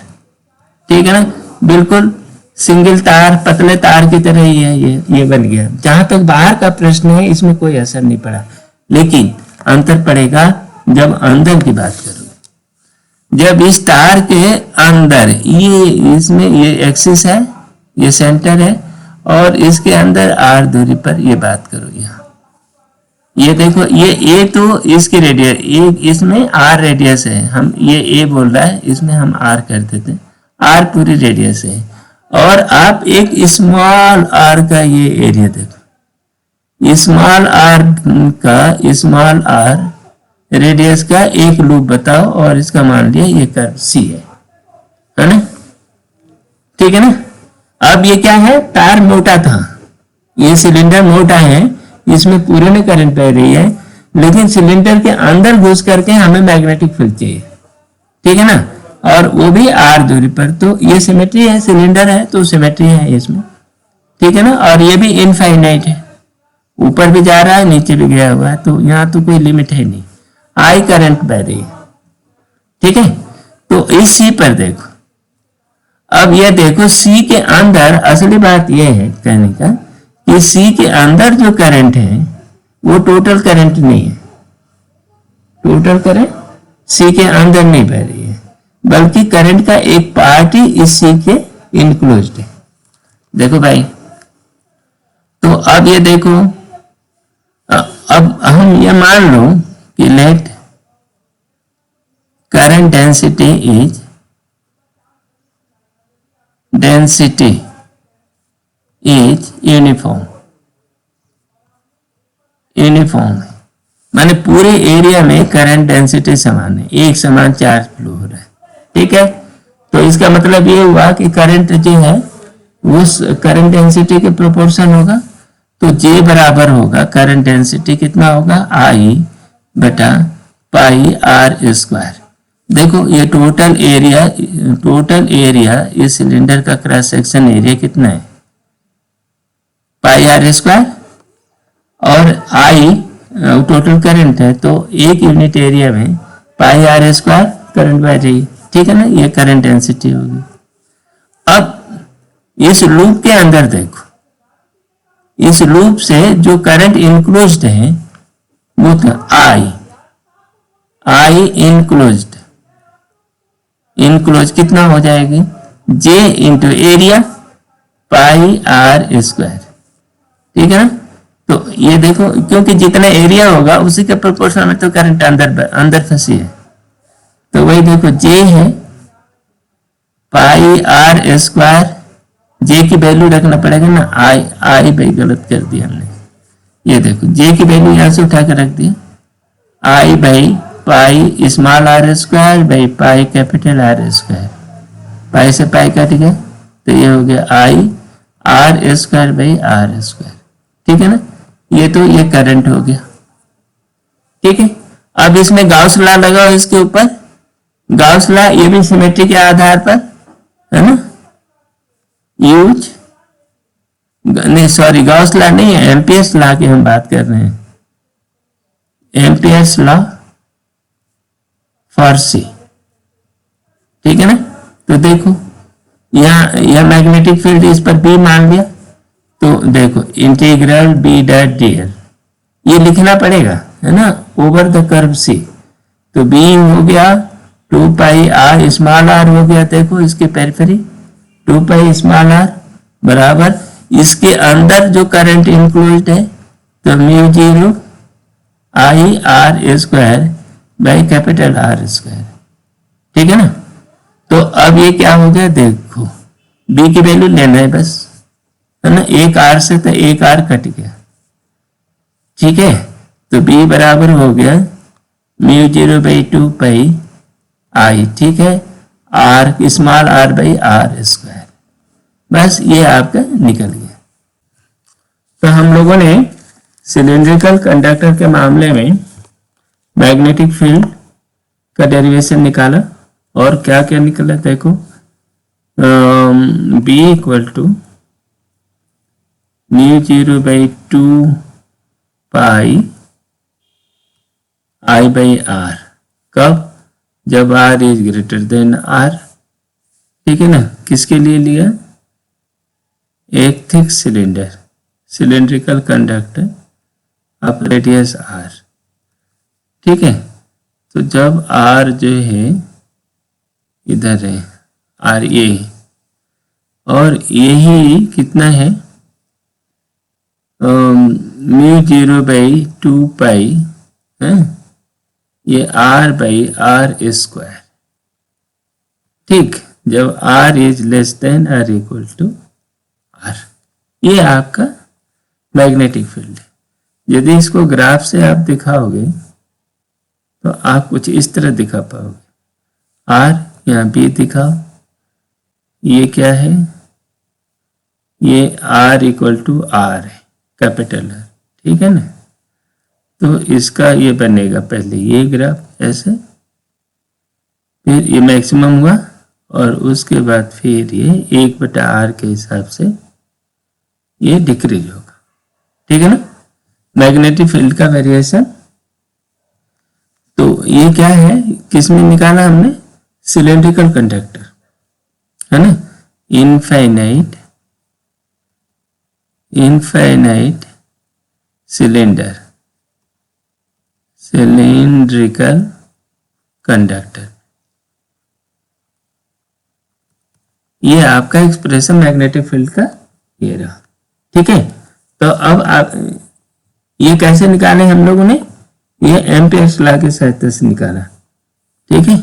ठीक है ना, बिल्कुल सिंगल तार, पतले तार की तरह ही है, ये बन गया। जहां तक बाहर का प्रश्न है इसमें कोई असर नहीं पड़ा, लेकिन अंतर पड़ेगा जब अंदर की बात करोगे। जब इस तार के अंदर ये इसमें ये एक्सिस है, ये सेंटर है, और इसके अंदर r दूरी पर ये बात करो। यहाँ ये देखो, ये a तो इसकी रेडियस, ये इसमें r रेडियस है, हम ये a बोल रहा है, इसमें हम r कर देते हैं, r पूरी रेडियस है। और आप एक स्मॉल r का ये एरिया देखो, स्मॉल r रेडियस का एक लूप बताओ और इसका मान लिया ये कर्व C है ना, ठीक है ना। अब ये क्या है, तार मोटा था, ये सिलेंडर मोटा है, इसमें पूरे में करंट बह रही है, लेकिन सिलेंडर के अंदर घुस करके हमें मैग्नेटिक फील्ड चाहिए, ठीक है ना, और वो भी r दूरी पर। तो ये सिमेट्री है, सिलेंडर है तो सिमेट्री है इसमें, ठीक है ना। और ये भी इनफाइनाइट है, ऊपर भी जा रहा है नीचे भी गया हुआ है, तो यहाँ तो कोई लिमिट है नहीं, I करंट बह रही है, ठीक है। तो इस C पर देखो, अब ये देखो C के अंदर असली बात ये है कहने का कि C के अंदर जो करंट है वो टोटल करंट नहीं है, टोटल करंट C के अंदर नहीं बह रही है, बल्कि करंट का एक पार्ट ही इस C के इनक्लोज्ड है। देखो भाई, तो अब ये देखो, अब हम ये मान लो कि let current density is uniform है, माने पूरे एरिया में करंट डेंसिटी समान है, एक समान चार्ज फ्लो हो रहा है, ठीक है। तो इसका मतलब ये हुआ कि करंट जो है वो करंट डेंसिटी के प्रोपोर्शन होगा, तो J बराबर होगा, करंट डेंसिटी कितना होगा, I बटा पाई r स्क्वायर। देखो ये टोटल एरिया इस सिलेंडर का क्रॉस सेक्शन एरिया कितना है, पाई r स्क्वायर, और I टोटल करंट है, तो एक यूनिट एरिया में पाई r स्क्वायर करंट बह रही है, ठीक है ना, ये करंट डेंसिटी होगी। अब इस लूप के अंदर देखो, इस लूप से जो करंट इंक्लोज्ड है वो था I इंक्लोज कितना हो जाएगी, J into area pi r square, ठीक है ना। तो ये देखो, क्योंकि जितना एरिया होगा उसी के प्रोपोर्शन में तो करंट अंदर फंसी है, तो वही देखो J है पाई r स्क्वायर, J की वैल्यू रखना पड़ेगा ना, I भाई गलत कर दिया हमने, ये देखो J की वैल्यू यहां से उठा कर रख दिया, I भाई पाई स्मॉल r स्क्वायर भाई पाई कैपिटल R स्क्वायर, पाई से पाई कट गया, तो ये हो गया I r स्क्वायर भाई R स्क्वायर, ठीक है ना। ये तो ये करंट हो गया, ठीक है। अब इसमें गाउस लॉ लगाओ इसके ऊपर, गाउस लॉ ये भी सिमेट्री के आधार पर है ना, यूज नहीं, सॉरी गाउस लॉ नहीं है, एम्पियर्स लॉ की हम बात कर रहे हैं, एम्पियर्स लॉ फॉर C, ठीक है ना। तो देखो यह मैग्नेटिक फील्ड इस पर B मान लिया, तो देखो इंटीग्रल B डॉट dl ये लिखना पड़ेगा है ना, ओवर द कर्व C, तो B हो गया 2 पाई r स्मॉल r हो गया, देखो इसके पेरिफेरी 2 पाई स्मॉल r बराबर इसके अंदर जो करंट इंक्लोज्ड है, तो mu 0 I r square by capital R square, ठीक है ना। तो अब ये क्या हो गया, देखो B की वैल्यू लेना है बस, है ना, एक R से तो एक R कट गया, ठीक है। तो B बराबर हो गया म्यू 0 बाई 2 पाई I, ठीक है, R small r by R square, बस ये आपका निकल गया। तो हम लोगों ने सिलिंड्रिकल कंडक्टर के मामले में मैग्नेटिक फील्ड का डेरिवेशन निकाला, और क्या क्या निकला देखो, B equal to mu 0 by 2 pi I by R, कब, जब R is greater than R, ठीक है ना। किसके लिए लिया, एक thick cylindrical conductor of radius R, ठीक है। तो जब R जो है इधर है, R ये, और यही कितना है म्यू 0/2 है, ये r/r²। ठीक, जब r is less than r equal to r, ये आपका मैग्नेटिक फील्ड है। यदि इसको ग्राफ से आप दिखाओगे तो आप कुछ इस तरह दिखा पाओगे। r यहाँ b दिखाओ, ये क्या है, ये r इक्वल टू r है, कैपिटल R, ठीक है ना। तो इसका ये बनेगा पहले ये ग्राफ ऐसे, फिर ये मैक्सिमम हुआ और उसके बाद फिर ये 1/r के हिसाब से ये डिक्रीज होगा, ठीक है ना, मैग्नेटिक फील्ड का वेरिएशन। तो ये क्या है, किसमें निकाला हमने, सिलेंड्रिकल कंडक्टर, है ना, इनफाइनाइट सिलेंड्रिकल कंडक्टर। ये आपका एक्सप्रेशन मैग्नेटिक फील्ड का ये रहा, ठीक है। तो अब आप ये कैसे निकाले हम लोगों ने, ये एम्पियर्स लॉ की सहायता से निकाला, ठीक है।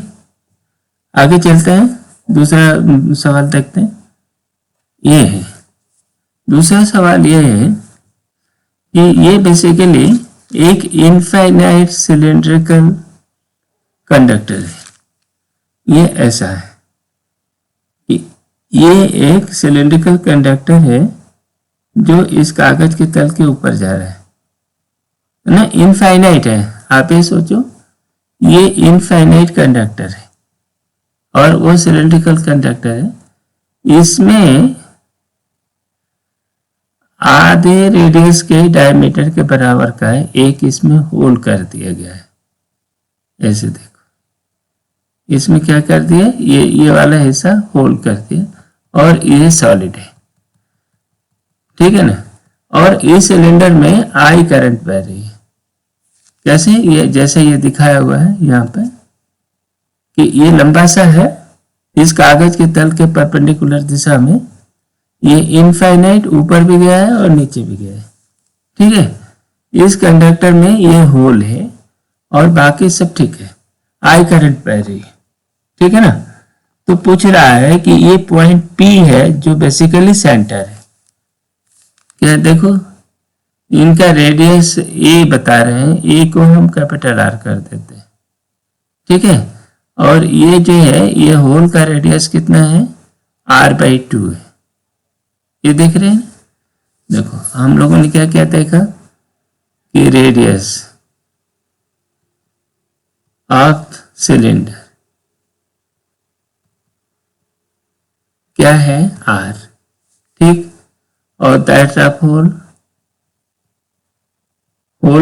आगे चलते हैं, दूसरा सवाल देखते हैं। ये है दूसरा सवाल, ये है कि ये बेसिकली एक इनफाइनाइट सिलेंड्रिकल कंडक्टर है। ये ऐसा है कि ये एक सिलेंड्रिकल कंडक्टर है जो इस कागज के तल के ऊपर जा रहा है ना, इनफाइनाइट है। आप ये सोचो, ये इनफाइनाइट कंडक्टर है और वो सिलेंड्रिकल कंडक्टर है, इसमें आधे रेडियस के डायमीटर के बराबर का है एक इसमें होल कर दिया गया है। ऐसे देखो, इसमें क्या कर दिया, ये वाला हिस्सा होल कर दिया और ये सॉलिड है, ठीक है ना। और इस सिलेंडर में आई करंट बह रही है। कैसे, ये जैसे ये दिखाया हुआ है यहाँ पे कि ये लंबा सा है, इस कागज के तल के परपेंडिकुलर दिशा में ये इनफाइनाइट ऊपर भी गया है और नीचे भी गया है, ठीक है। इस कंडक्टर में ये होल है और बाकी सब ठीक है, आई करंट बह रही है, ठीक है ना। तो पूछ रहा है कि ये पॉइंट P है जो बेसिकली सेंटर है। क्या देखो, इनका रेडियस A बता रहे हैं, A को हम कैपिटल R कर देते हैं, ठीक है। और ये जो है, ये होल का रेडियस कितना है, r/2 है। ये देख रहे हैं, देखो हम लोगों ने क्या क्या देखा कि रेडियस ऑफ सिलेंडर क्या है, r, ठीक। और दैट ऑफ होल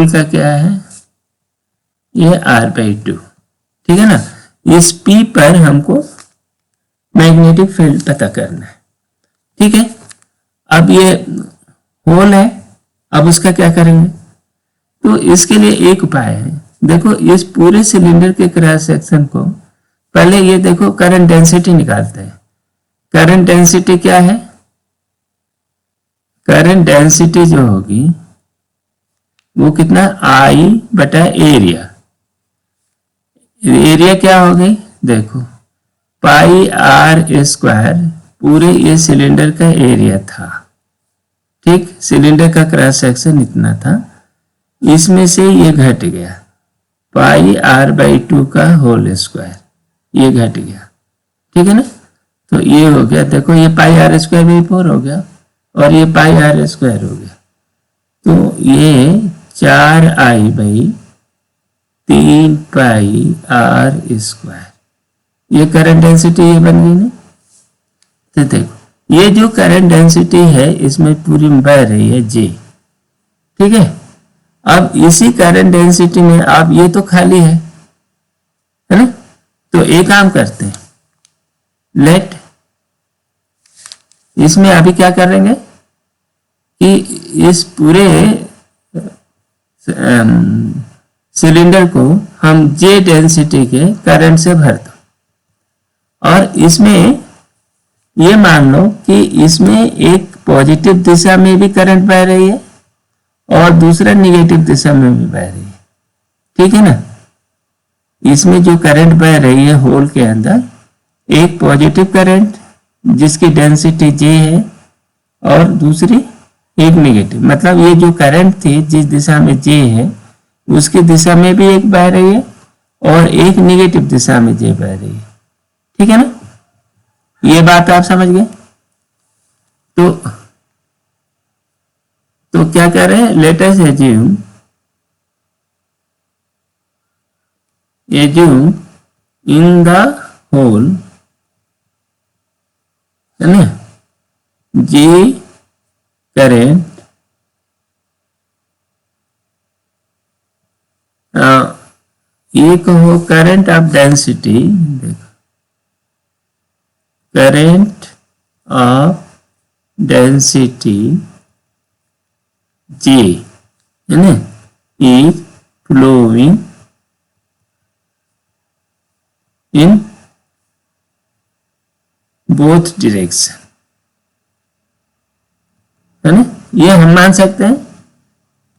का क्या है, ये r/2, ठीक है ना। इस P पर हमको मैग्नेटिक फील्ड पता करना है, ठीक है। अब ये होल है, अब उसका क्या करेंगे, तो इसके लिए एक उपाय है। देखो, इस पूरे सिलेंडर के क्रॉस सेक्शन को पहले ये देखो करंट डेंसिटी निकालते हैं। करंट डेंसिटी क्या है, करंट डेंसिटी जो होगी वो कितना, I/एरिया। एरिया क्या हो गई, देखो πr², पूरे ये सिलेंडर का एरिया था, ठीक। सिलेंडर का क्रॉस सेक्शन इतना था, इसमें से ये घट गया πr/2 का होल स्क्वायर, ये घट गया, ठीक है ना। तो ये हो गया, देखो ये πr² 4 हो गया और ये πr² हो गया। तो ये 4I/3πr², ये करंट डेंसिटी ये बन गई ना। तो देखो, ये जो करंट डेंसिटी है इसमें पूरी बह रही है J, ठीक है। अब इसी करंट डेंसिटी में आप, ये तो खाली है ना, तो एक काम करते हैं, लेट इसमें अभी क्या करेंगे कि इस पूरे सिलेंडर को हम J डेंसिटी के करंट से भर दो और इसमें ये मान लो कि इसमें एक पॉजिटिव दिशा में भी करंट बह रही है और दूसरा निगेटिव दिशा में भी बह रही है, ठीक है ना। इसमें जो करंट बह रही है होल के अंदर, एक पॉजिटिव करंट जिसकी डेंसिटी J है और दूसरी एक नेगेटिव, मतलब ये जो करंट थी जिस दिशा में J है उसकी दिशा में भी एक बह रही है और एक नेगेटिव दिशा में J बह रही है, ठीक है ना। ये बात आप समझ गए। तो क्या कह रहे हैं, let us assume in the hole, है ना, J करंट ये कहो करंट ऑफ डेंसिटी, देखो करंट ऑफ डेंसिटी J, है ना, is flowing in both direction, है ना। ये हम मान सकते हैं,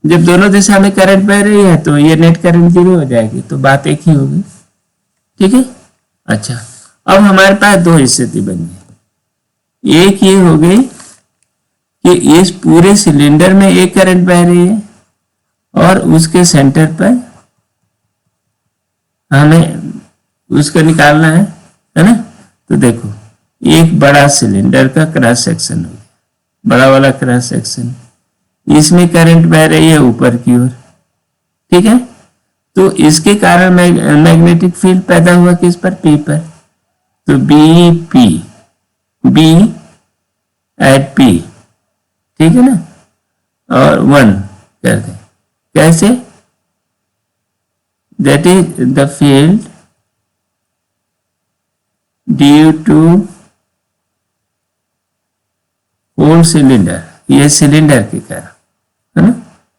जब दोनों दिशा में करंट बह रही है तो ये नेट करंट जीरो हो जाएगी, तो बात एक ही होगी, ठीक है। अच्छा, अब हमारे पास दो स्थिति बन गई। एक ये हो गई कि इस पूरे सिलेंडर में एक करंट बह रही है और उसके सेंटर पर हमें उसको निकालना है ना। तो देखो, एक बड़ा सिलेंडर का क्रॉस सेक्शन हो गया, बड़ा वाला क्रॉस सेक्शन, इसमें करंट बह रही है ऊपर की ओर, ठीक है। तो इसके कारण मैग्नेटिक फील्ड पैदा हुआ किस पर, P पर। तो बी एट P, ठीक है ना, और 1 कर दें, कैसे, that is the field due to whole cylinder, ये सिलेंडर के कारण, है ना,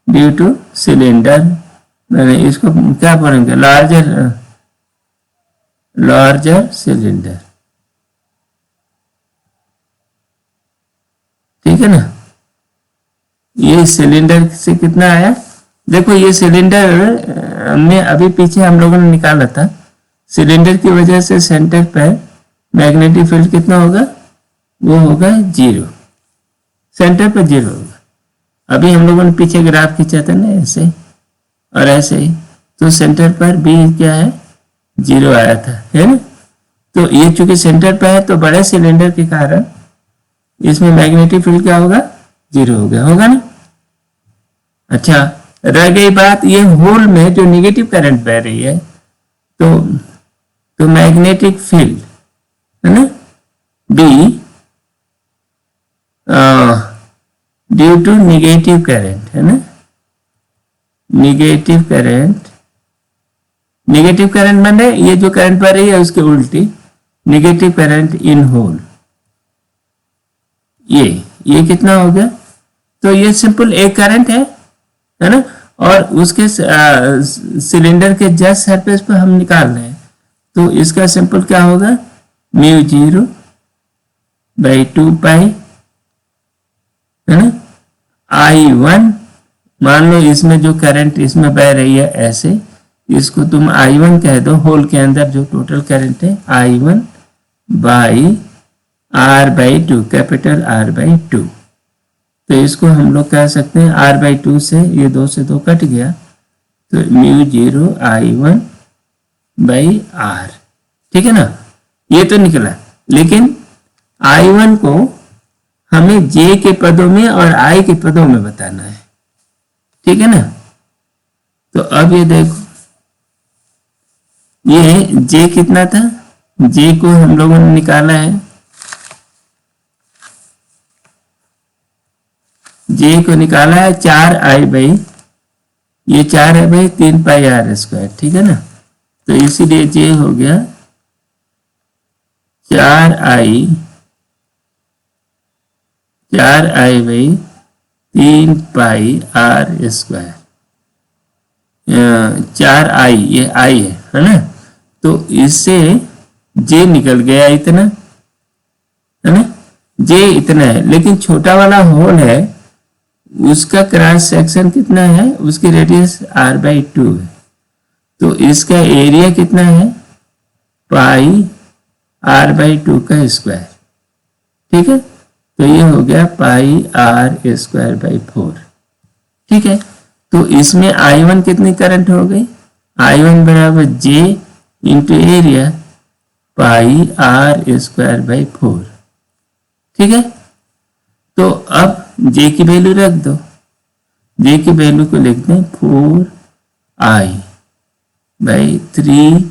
ड्यू टू सिलेंडर, मैंने इसको क्या पढ़ेंगे, लार्जर सिलेंडर, ठीक है ना। ये सिलेंडर से कितना आया, देखो ये सिलेंडर में अभी पीछे हम लोगों ने निकाला था, सिलेंडर की वजह से सेंटर पर मैग्नेटिक फील्ड कितना होगा, वो होगा 0, सेंटर पर 0 होगा। अभी हम लोगों ने पीछे ग्राफ खींचा था ना, ऐसे और ऐसे ही, तो सेंटर पर भी क्या है, 0 आया था, है ना। तो ये चूंकि सेंटर पर है तो बड़े सिलेंडर के कारण इसमें मैग्नेटिक फील्ड क्या होगा, 0 हो गया, होगा ना। अच्छा, रह गई बात ये होल में जो नेगेटिव करंट बह रही है, तो मैग्नेटिक फील्ड, है ना, B due to negative current, है ना, नेगेटिव करंट माने ये जो करंट बह रही है उसके उल्टी, नेगेटिव करंट इन होल, ये कितना हो गया, तो ये सिंपल एक करंट है ना, और उसके सिलेंडर के जस्ट सरफेस पर हम निकाल रहे हैं, तो इसका सिंपल क्या होगा, μ0 by 2 पाई, है ना, I1, मान लो इसमें जो करंट इसमें बह रही है ऐसे, इसको तुम I1 कह दो, होल के अंदर जो टोटल करंट है I1 by R/2, capital R/2, तो इसको हम लोग कह सकते हैं R/2 से, ये 2 से 2 कट गया, तो μ0 I1 बाई R, ठीक है ना। ये तो निकला, लेकिन I1 को हमें J के पदों में और I के पदों में बताना है, ठीक है ना। तो अब ये देखो, ये J कितना था, J को हम लोगों ने निकाला है, J को निकाला है 4I बाई, ये 4 है भाई 3 पाई R², ठीक है ना। तो इसीलिए J हो गया 4I by 3 pi R², 4I, ये I है ना, तो इससे J निकल गया इतना, है ना, J इतना है, लेकिन छोटा वाला होल है उसका क्रॉस सेक्शन कितना है, उसकी रेडियस r/2 है, तो इसका एरिया कितना है, पाई r/2 का स्क्वायर। ठीक है, तो ये हो गया पाई r²/4। ठीक है, तो इसमें I1 कितनी करंट हो गई, I1 बराबर J into area pi r²/4। ठीक है, तो अब J की वैल्यू रख दो, J की वैल्यू को लिख दें 4I/3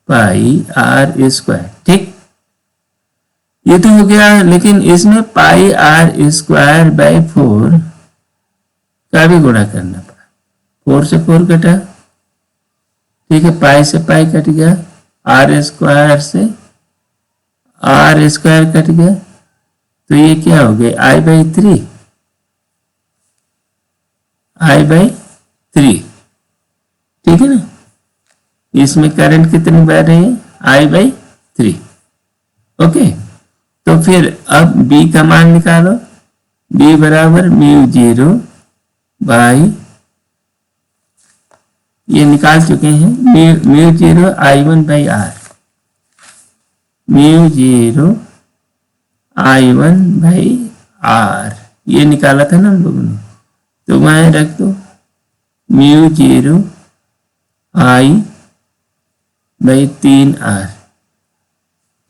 पाई r²। ठीक, ये तो हो गया, लेकिन इसमें पाई r²/4 का भी गुणा करना पड़ा, 4 से 4 कटा। ठीक है, पाई से पाई कट गया, r² से r² कट गया, तो ये क्या हो गया, I/3। ठीक है ना, इसमें करंट कितनी बह रही है, I/3। ओके, तो फिर अब B का मान निकालो, B बराबर μ0 बाई, ये निकाल चुके हैं, μ0 I1/R, μ0 I1/R, ये निकाला था ना हम लोगों ने, तो वहां रख दो μ0 I/3R।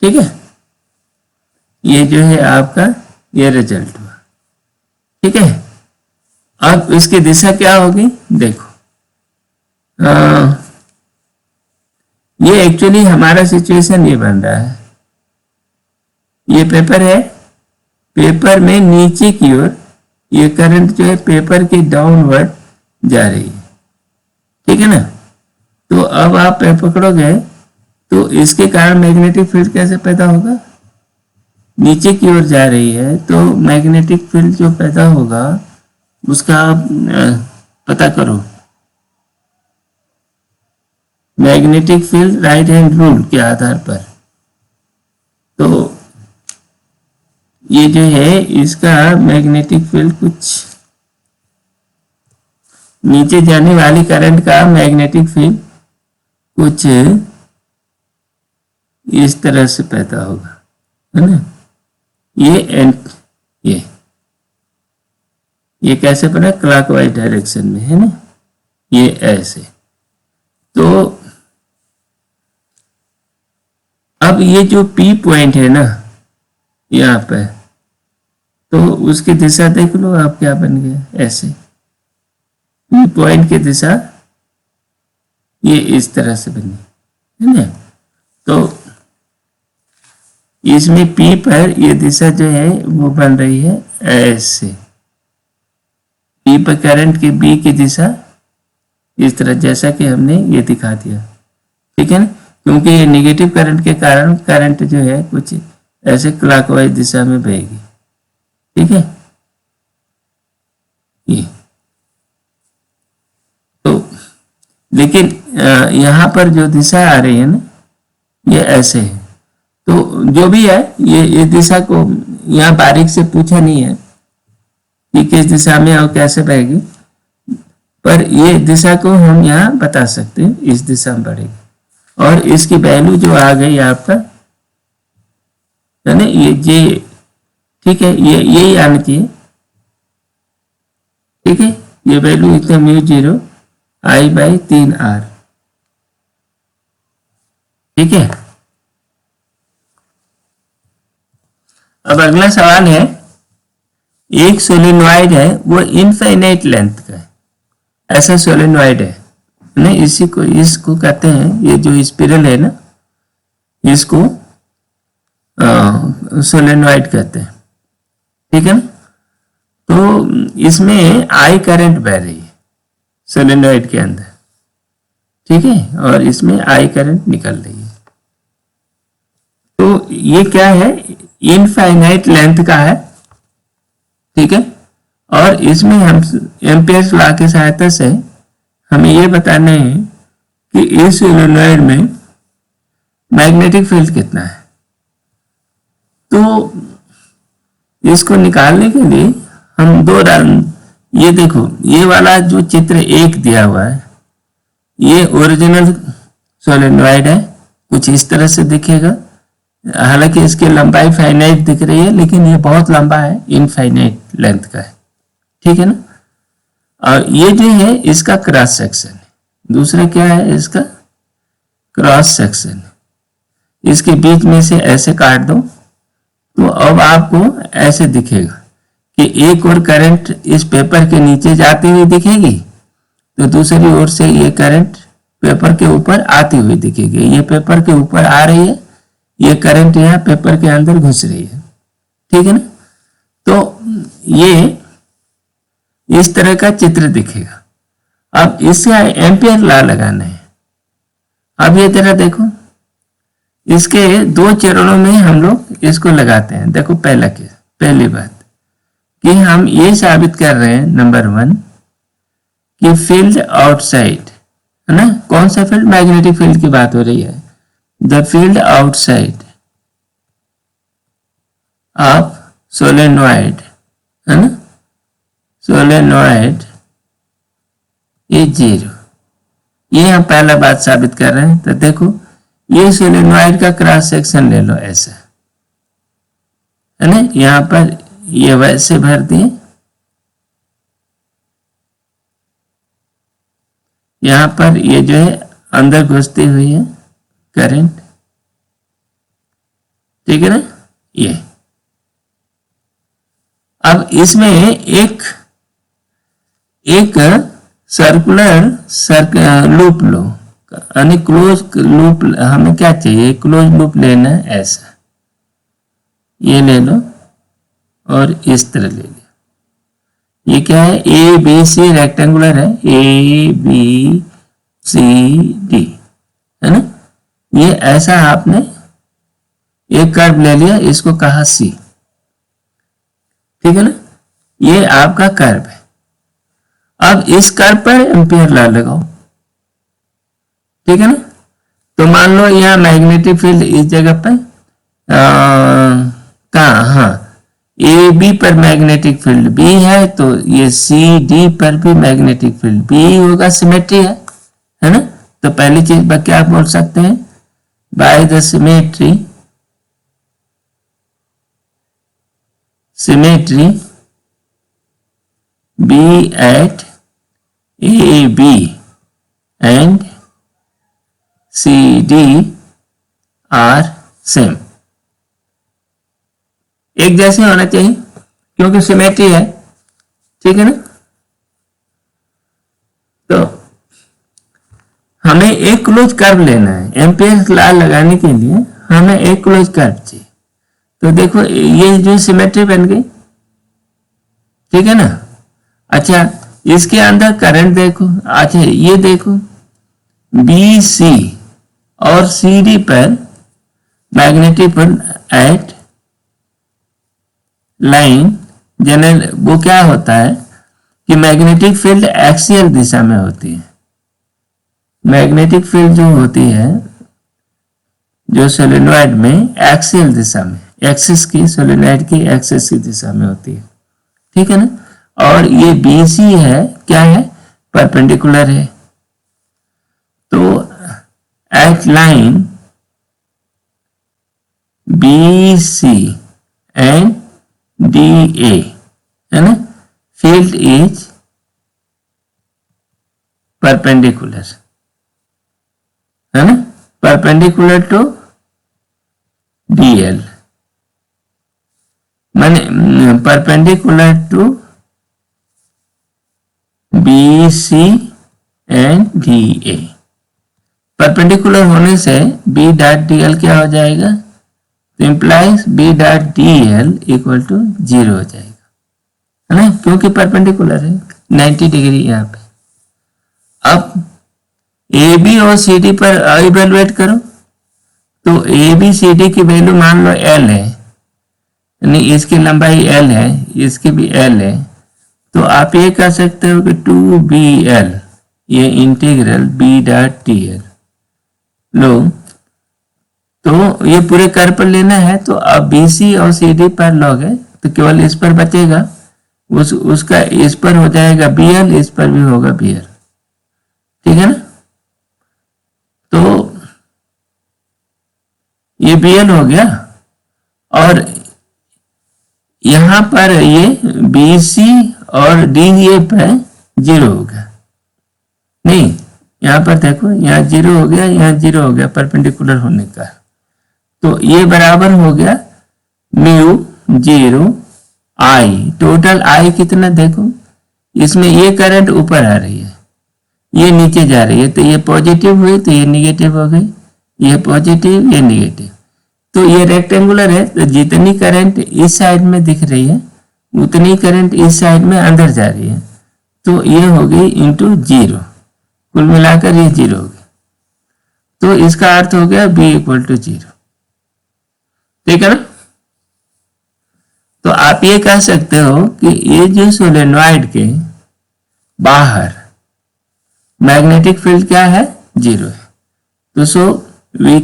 ठीक है, ये जो है आपका ये रिजल्ट हुआ। ठीक है, अब इसकी दिशा क्या होगी, देखो ये एक्चुअली हमारा सिचुएशन ये बन रहा है, ये पेपर है, पेपर में नीचे की ओर ये करंट जो है पेपर की डाउनवर्ड जा रही है। ठीक है ना, तो अब आप पकड़ोगे तो इसके कारण मैग्नेटिक फील्ड कैसे पैदा होगा, नीचे की ओर जा रही है, तो मैग्नेटिक फील्ड जो पैदा होगा उसका आप पता करो, magnetic field right hand rule के आधार पर। तो ये जो है इसका मैग्नेटिक फील्ड कुछ नीचे जाने वाली करंट का मैग्नेटिक फील्ड कुछ इस तरह से पैदा होगा, है ना, ये कैसे बना, क्लॉकवाइज डायरेक्शन में, है ना, ये ऐसे। तो अब ये जो P पॉइंट है ना यहाँ पे, तो उसकी दिशा देख लो आप, क्या बन गया, ऐसे P पॉइंट की दिशा ये इस तरह से बनी, है ना, तो इसमें P पर ये दिशा जो है वो बन रही है ऐसे, P पर करंट की B की दिशा इस तरह, जैसा कि हमने ये दिखा दिया। ठीक है ना, क्योंकि ये नेगेटिव करंट के कारण करंट जो है कुछ ऐसे क्लॉकवाइज दिशा में बहेगी। ठीक है, ये तो लेकिन यहाँ पर जो दिशा आ रही है ना ये ऐसे है, तो जो भी है ये दिशा को यहाँ बारीक से पूछा नहीं है कि किस दिशा में और कैसे बहेगी, पर ये दिशा को हम यहाँ बता सकते हैं, इस दिशा में बढ़ेगी, और इसकी वैल्यू जो आ गई आपका, है ना, ये जे, ठीक है, ये यही आनी चाहिए। ठीक है, ये वैल्यू इतना μ0 I/3R। ठीक है, अब अगला सवाल है, एक सोलेनॉइड है वो इनफाइनाइट लेंथ का है, ऐसा सोलेनॉइड है ना, इसको कहते हैं, ये जो स्पिरल है ना इसको सोलेनॉइड कहते हैं। ठीक है ना, तो इसमें I करंट बह रही है सोलेनॉइड के अंदर। ठीक है, और इसमें I करंट निकल रही है, तो ये क्या है, इनफाइनाइट लेंथ का है। ठीक है, और इसमें हम एम्पियर्स लॉ की सहायता से हमें ये बताना है कि इस सोलेनॉइड में मैग्नेटिक फील्ड कितना है। तो इसको निकालने के लिए हम ये देखो, ये वाला जो चित्र एक दिया हुआ है, ये ओरिजिनल सोलेनॉइड है, कुछ इस तरह से दिखेगा। हालांकि इसकी लंबाई फाइनाइट दिख रही है, लेकिन ये बहुत लंबा है, इनफाइनाइट लेंथ का है, ठीक है ना। और ये जो है इसका क्रॉस सेक्शन है। दूसरा क्या है, इसका क्रॉस सेक्शन। इसके बीच में से ऐसे काट दो तो अब आपको ऐसे दिखेगा कि एक और करंट इस पेपर के नीचे जाती हुई दिखेगी, तो दूसरी ओर से ये करंट पेपर के ऊपर आती हुई दिखेगी। ये पेपर के ऊपर आ रही है, ये करंट यहाँ पेपर के अंदर घुस रही है, ठीक है ना। तो ये इस तरह का चित्र दिखेगा। अब इसका एम्पियर लॉ लगाना है। अब ये तरह देखो, इसके दो चरणों में हम लोग इसको लगाते हैं। देखो पहला केस, पहली बात कि हम ये साबित कर रहे हैं, नंबर 1, कि फील्ड आउटसाइड है ना। कौन सा फील्ड? मैग्नेटिक फील्ड की बात हो रही है। The field outside of solenoid है ना, सोलेनॉइड इज 0। ये हम पहला बात साबित कर रहे हैं। तो देखो, ये सोलेनॉइड का क्रॉस सेक्शन ले लो, ऐसा है ना। यहां पर ये वैसे भर दिए, यहां पर ये जो है अंदर घुसती हुई है करंट, ठीक है ना। ये अब इसमें एक सर्कुलर लूप लो, यानी क्लोज लूप। हमें क्या चाहिए? क्लोज लूप लेना है, ऐसा ये ले लो और इस तरह ले लो। ये क्या है? ए बी सी रेक्टेंगुलर है, ए बी सी डी है ना। ये ऐसा आपने एक कर्व ले लिया, इसको कहा सी, ठीक है ना। ये आपका कर्व है। अब इस कर्व पर एम्पियर लॉ लगाओ, ठीक है ना। तो मान लो यहाँ मैग्नेटिक फील्ड इस जगह पर कहाँ, हाँ, ए बी पर मैग्नेटिक फील्ड बी है, तो ये सी डी पर भी मैग्नेटिक फील्ड बी होगा, सिमेट्री है ना। तो पहली चीज पर क्या बोल सकते हैं? By the symmetry B at AB and CD are same, एक जैसे होना चाहिए क्योंकि सिमेट्री है, ठीक है ना। तो हमें एक क्लोज कर्व लेना है। एम्पियर लॉ लगाने के लिए हमें एक क्लोज कर्व चाहिए। तो देखो, ये जो सिमेट्री बन गई, ठीक है ना। अच्छा, इसके अंदर करंट देखो। अच्छा, ये देखो, बी सी और सी डी पर magnetic field at line general, वो क्या होता है कि मैग्नेटिक फील्ड एक्सियल दिशा में होती है। मैग्नेटिक फील्ड जो होती है, जो सोलेनॉइड में एक्सियल दिशा में, एक्सिस की, सोलेनॉइड की एक्सिस की दिशा में होती है, ठीक है ना। और ये BC है, क्या है? परपेंडिकुलर है। तो at line BC and DA है ना, फील्ड इज परपेंडिकुलर है ना, परपेंडिकुलर टू DL, माने perpendicular to BC and DA। Perpendicular होने से B डॉट DL क्या हो जाएगा? तो implies B dot DL equal to 0 हो जाएगा, है ना, क्योंकि परपेंडिकुलर है 90 डिग्री यहाँ पे। अब AB और CD पर इवेलुएट करो। तो ABCD की वैल्यू मान लो L है, यानी इसकी लंबाई L है, इसकी भी L है। तो आप ये कह सकते हो कि 2BL, ये इंटीग्रल B डॉट DL लो। तो ये पूरे कर्व पर लेना है, तो अब BC और CD पर लोगे तो केवल इस पर बचेगा, उसका इस पर हो जाएगा BL, इस पर भी होगा BL, ठीक है ना। तो ये BL हो गया, और यहां पर ये BC और DEF है, 0 हो गया। नहीं, यहां पर देखो, यहाँ 0 हो गया, यहाँ 0 हो गया परपेंडिकुलर होने का। तो ये बराबर हो गया म्यू 0 I, टोटल I कितना देखो, इसमें ये करंट ऊपर आ रही है, ये नीचे जा रही है, तो ये पॉजिटिव हुई तो ये निगेटिव हो गई, ये पॉजिटिव ये निगेटिव। तो ये रेक्टेंगुलर है, तो जितनी करंट इस साइड में दिख रही है उतनी करंट इस साइड में अंदर जा रही है, तो ये हो गई इंटू 0, कुल मिलाकर ये 0 हो गई। तो इसका अर्थ हो गया B इक्वल टू 0, ठीक है ना। तो आप ये कह सकते हो कि ये जो सोलेनॉइड के बाहर मैग्नेटिक फील्ड क्या है, 0 है। तो so we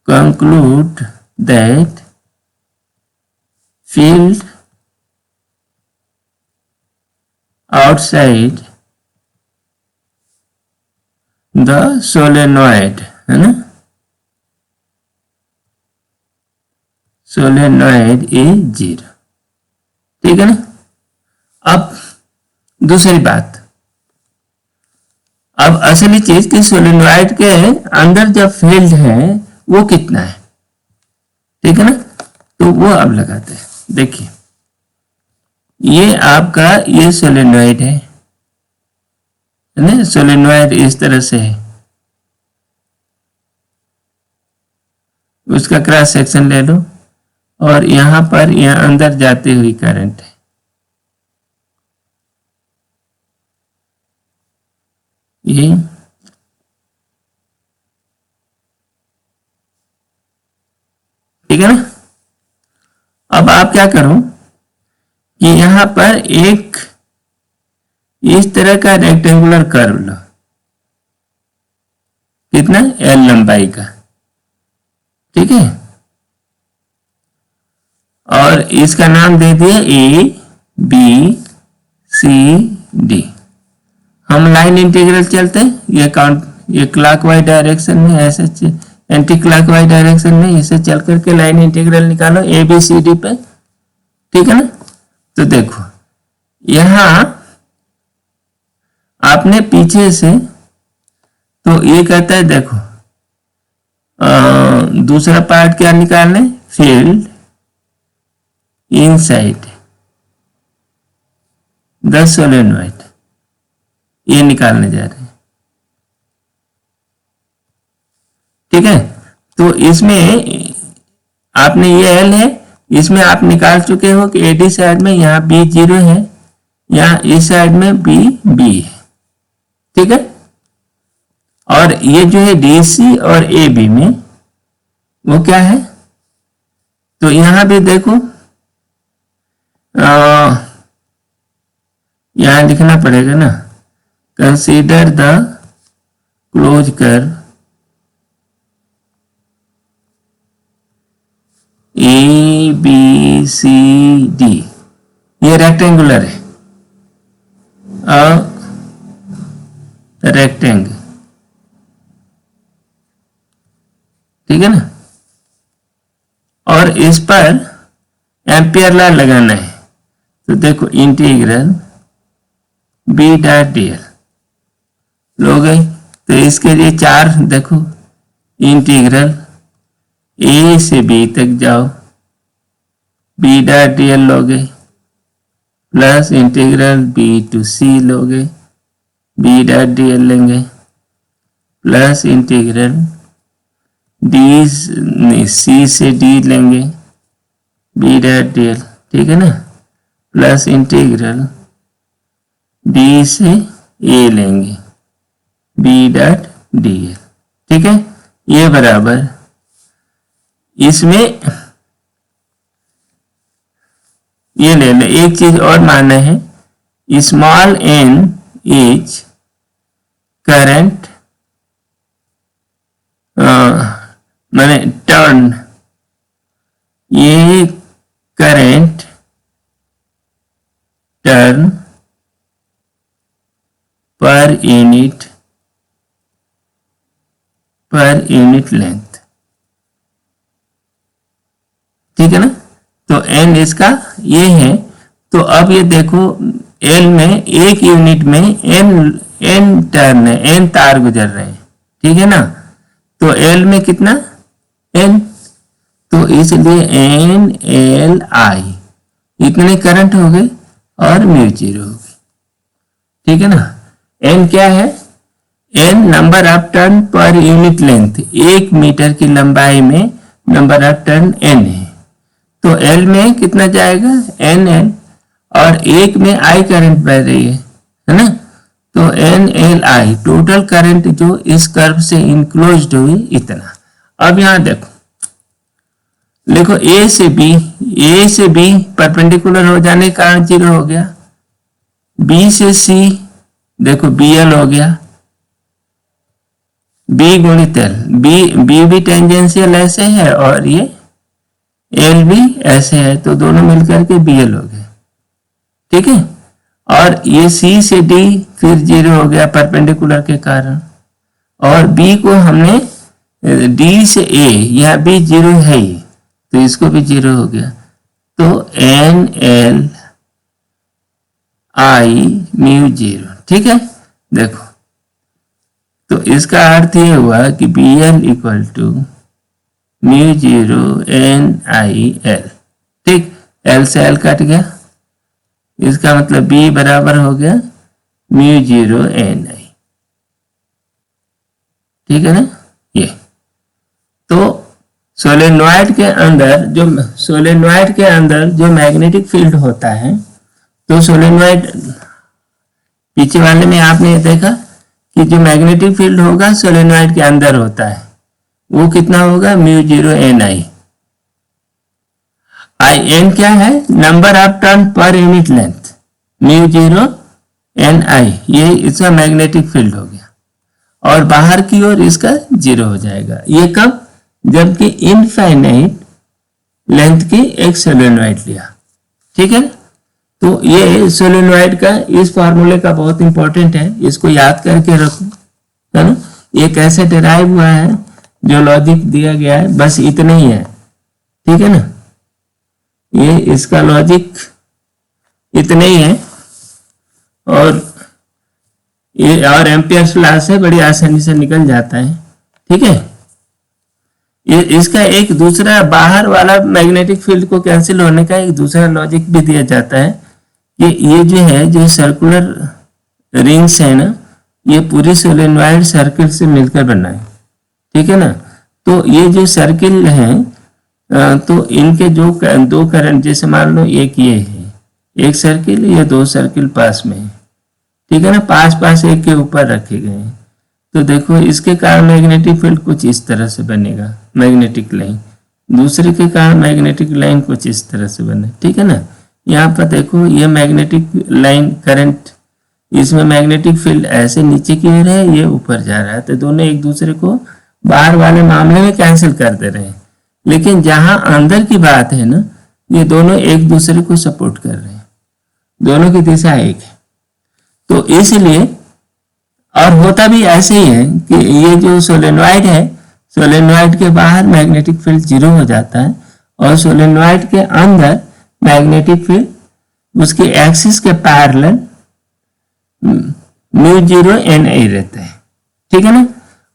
conclude that field outside the solenoid, है ना, सोलेनॉइड is 0, ठीक है ना। अब दूसरी बात, अब असली चीज कि सोलेनॉइड के अंदर जो फील्ड है वो कितना है, ठीक है ना। तो वो अब लगाते हैं। देखिए, ये आपका ये सोलेनॉइड है ना, सोलेनॉइड इस तरह से है, उसका क्रॉस सेक्शन ले लो, और यहां पर यहां अंदर जाती हुई करंट है, ये ठीक है ना। अब आप क्या करो कि यहां पर एक इस तरह का रेक्टेंगुलर कर्व लो, कितना, L लंबाई का, ठीक है, और इसका नाम दे दिया ABCD। हम लाइन इंटीग्रल चलते हैं, ये क्लॉकवाइज डायरेक्शन में, ऐसे एंटी क्लॉकवाइज डायरेक्शन में, इसे चल करके लाइन इंटीग्रल निकालो ABCD पे, ठीक है ना। तो देखो, यहां आपने पीछे से, तो ये कहता है देखो, दूसरा पार्ट क्या निकालने, फील्ड इनसाइड द सोलेनॉइड, ये निकालने जा रहे हैं, ठीक है। तो इसमें आपने ये L है, इसमें आप निकाल चुके हो कि AD साइड में यहाँ B 0 है, यहाँ इस साइड में B है, ठीक है। और ये जो है DC और AB में वो क्या है, तो यहां भी देखो, यहां लिखना पड़ेगा ना, consider the close curve ABCD, ये रेक्टेंगुलर है, रेक्टेंगल, ठीक है ना। और इस पर एम्पियर लॉ लगाना है, तो देखो इंटीग्रल B.dl लो गई। तो इसके लिए 4 देखो, इंटीग्रल A से B तक जाओ, B.dl लोगे, plus integral B to C लोगे, B.dl लेंगे, प्लस इंटीग्रल C से D लेंगे, B.dl, ठीक है ना, प्लस इंटीग्रल D से A लेंगे, B.dl, ठीक है। ये बराबर, इसमें ये ले ले, एक चीज और मानना है, स्मॉल n इज करंट, माने ये current turn per unit length, ठीक है ना। तो एन इसका ये है। तो अब ये देखो एल में एक यूनिट में एन टर्न है, एन तार गुजर रहे हैं, ठीक है ना। तो एल में कितना, एन, तो इसलिए एन एल आई इतने करंट हो गए और म्यू जीरो हो गई, ठीक है ना। एन क्या है, N number of turn per unit length, एक मीटर की लंबाई में नंबर ऑफ टर्न एन है। तो एल में कितना जाएगा, एन एल, और एक में आई करंट बह रही है ना। तो N L I total current जो इस कर्व से इनक्लोज्ड हुई इतना। अब यहां देखो ए से बी परपेंडिकुलर हो जाने के कारण जीरो हो गया। बी से सी देखो बी एल हो गया, बी गुणित एल, बी भी टेंजेंशियल ऐसे है और ये एल भी ऐसे है, तो दोनों मिलकर के बी एल हो गए, ठीक है। और ये सी से डी फिर जीरो हो गया परपेंडिकुलर के कारण, और बी को हमने डी से ए, यह भी जीरो है ही, तो इसको भी जीरो हो गया। तो N L I mu zero, ठीक है। देखो तो इसका अर्थ ये हुआ कि B L equal to mu zero N I L, ठीक। एल से एल कट गया, इसका मतलब B बराबर हो गया म्यू जीरो एन आई, ठीक है ना। ये तो सोलेनॉइड के अंदर जो मैग्नेटिक फील्ड होता है, तो सोलेनॉइड पीछे वाले में आपने देखा कि जो मैग्नेटिक फील्ड होगा सोलेनॉइड के अंदर होता है, वो कितना होगा, mu zero N I. I N क्या है, number of turn per unit length, mu zero N I, ये इसका मैग्नेटिक फील्ड हो गया, और बाहर की ओर इसका जीरो हो जाएगा। ये कब, जबकि इनफाइनाइट लेंथ की एक सोलेनॉइड लिया, ठीक है। तो ये सोलेनॉइड का इस फॉर्मूले का बहुत इंपॉर्टेंट है, इसको याद करके रखो, है ना। ये कैसे डिराइव हुआ है, जो लॉजिक दिया गया है बस इतना ही है, ठीक है ना। ये इसका लॉजिक इतना ही है, और ये और एम्पियर्स लॉ से बड़ी आसानी से निकल जाता है, ठीक है। ये इसका एक दूसरा बाहर वाला मैग्नेटिक फील्ड को कैंसिल होने का एक दूसरा लॉजिक भी दिया जाता है कि ये जो है, जो सर्कुलर रिंग्स है ना, ये पूरी सोलेनॉइड सर्किल से मिलकर बना है, ठीक है ना। तो ये जो सर्किल है, तो इनके जो दो करंट, जैसे मान लो एक ये है, एक सर्किल, ये दो सर्किल पास में है, ठीक है ना, पास एक के ऊपर रखे गए हैं। तो देखो इसके कारण मैग्नेटिक फील्ड कुछ इस तरह से बनेगा, मैग्नेटिक लाइन, दूसरे के कारण मैग्नेटिक लाइन कुछ इस तरह से बने, ठीक है ना। यहाँ पर देखो ये मैग्नेटिक लाइन करंट, इसमें मैग्नेटिक फील्ड ऐसे नीचे की ओर है, ये ऊपर जा रहा है, तो दोनों एक दूसरे को बाहर वाले मामले में कैंसिल कर दे रहे हैं। लेकिन जहां अंदर की बात है ना, ये दोनों एक दूसरे को सपोर्ट कर रहे हैं, दोनों की दिशा एक है। तो इसलिए, और होता भी ऐसे ही है कि ये जो सोलेनॉइड है, सोलेनॉइड के बाहर मैग्नेटिक फील्ड जीरो हो जाता है, और सोलेनॉइड के अंदर मैग्नेटिक फील्ड उसके एक्सिस के पैरेलल म्यू जीरो एन आई रहता है, ठीक है ना।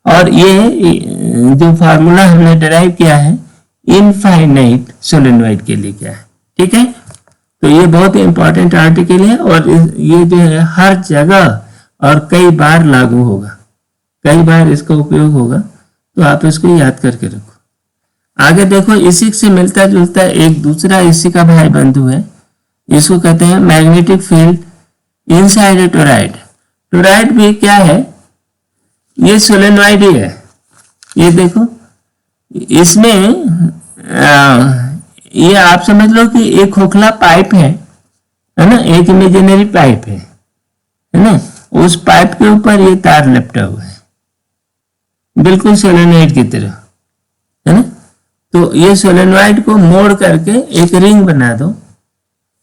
और ये जो फार्मूला हमने डिराइव किया है इनफाइनाइट सोलेनॉइड के लिए क्या है, ठीक है। तो ये बहुत ही इंपॉर्टेंट आर्टिकल है, और ये जो है हर जगह और कई बार लागू होगा, कई बार इसका उपयोग होगा, तो आप इसको याद करके रखो। आगे देखो, इसी से मिलता जुलता एक दूसरा इसी का भाई बंधु है, इसको कहते हैं magnetic field inside toroid. Toroid भी क्या है, ये सोलेनॉइड ही है। ये देखो इसमें ये आप समझ लो कि एक खोखला पाइप है ना, एक इमेजिनरी पाइप है ना, उस पाइप के ऊपर ये तार लपटा हुआ है, बिल्कुल सोलेनॉइड की तरह, है ना। तो ये सोलेनॉइड को मोड़ करके एक रिंग बना दो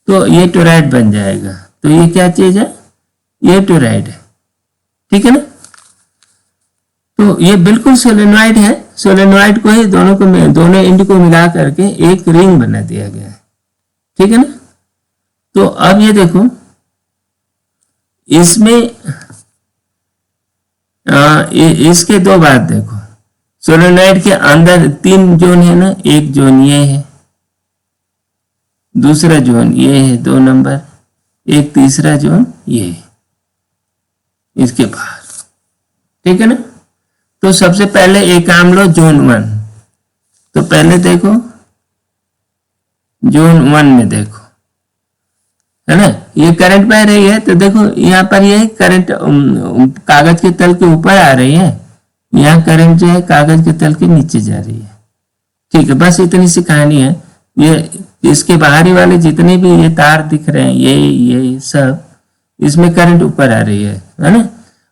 तो ये टोरॉइड बन जाएगा। तो ये क्या चीज है? ये टोरॉइड है, ठीक है ना। तो ये बिल्कुल सोलेनॉइड है, सोलेनॉइड को ही दोनों एंड को मिला करके एक रिंग बना दिया गया है, ठीक है ना। तो अब ये देखो, इसमें इसके दो बात देखो, सोलेनॉइड के अंदर 3 जोन है ना, एक जोन ये है, दूसरा जोन ये है 2 नंबर, एक तीसरा जोन ये है इसके बाहर, ठीक है ना। तो सबसे पहले एक काम लो जोन 1। तो पहले देखो जोन 1 में देखो, है ना, ये करंट बह रही है। तो देखो यहाँ पर ये करंट कागज के तल के ऊपर आ रही है, यहाँ करंट जो है कागज के तल के नीचे जा रही है, ठीक है। बस इतनी सी कहानी है। ये इसके बाहरी वाले जितने भी ये तार दिख रहे हैं, ये सब, इसमें करंट ऊपर आ रही है ना,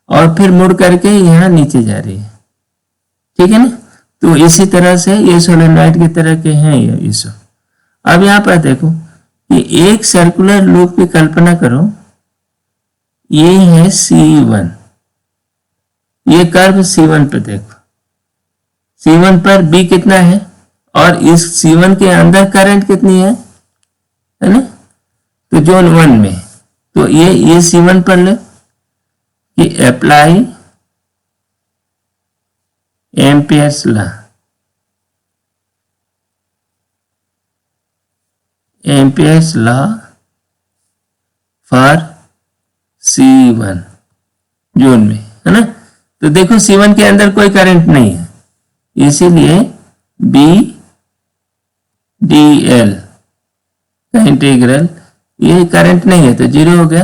और फिर मुड़ करके यहाँ नीचे जा रही है, ठीक है ना। तो इसी तरह से ये सोलेनॉइड की तरह के हैं ये इस। अब यहाँ पर देखो कि एक सर्कुलर लूप की कल्पना करो, ये है C1, ये कर्व C1 पर देखो, C1 पर B कितना है और इस C1 के अंदर करंट कितनी है ना। तो जोन 1 में तो ये C1 पर ले कि apply Ampere's law, Ampere's law for C1 zone में, है ना। तो देखो C1 के अंदर कोई करंट नहीं है, इसीलिए B dl का इंटीग्रल, ये करंट नहीं है तो 0 हो गया।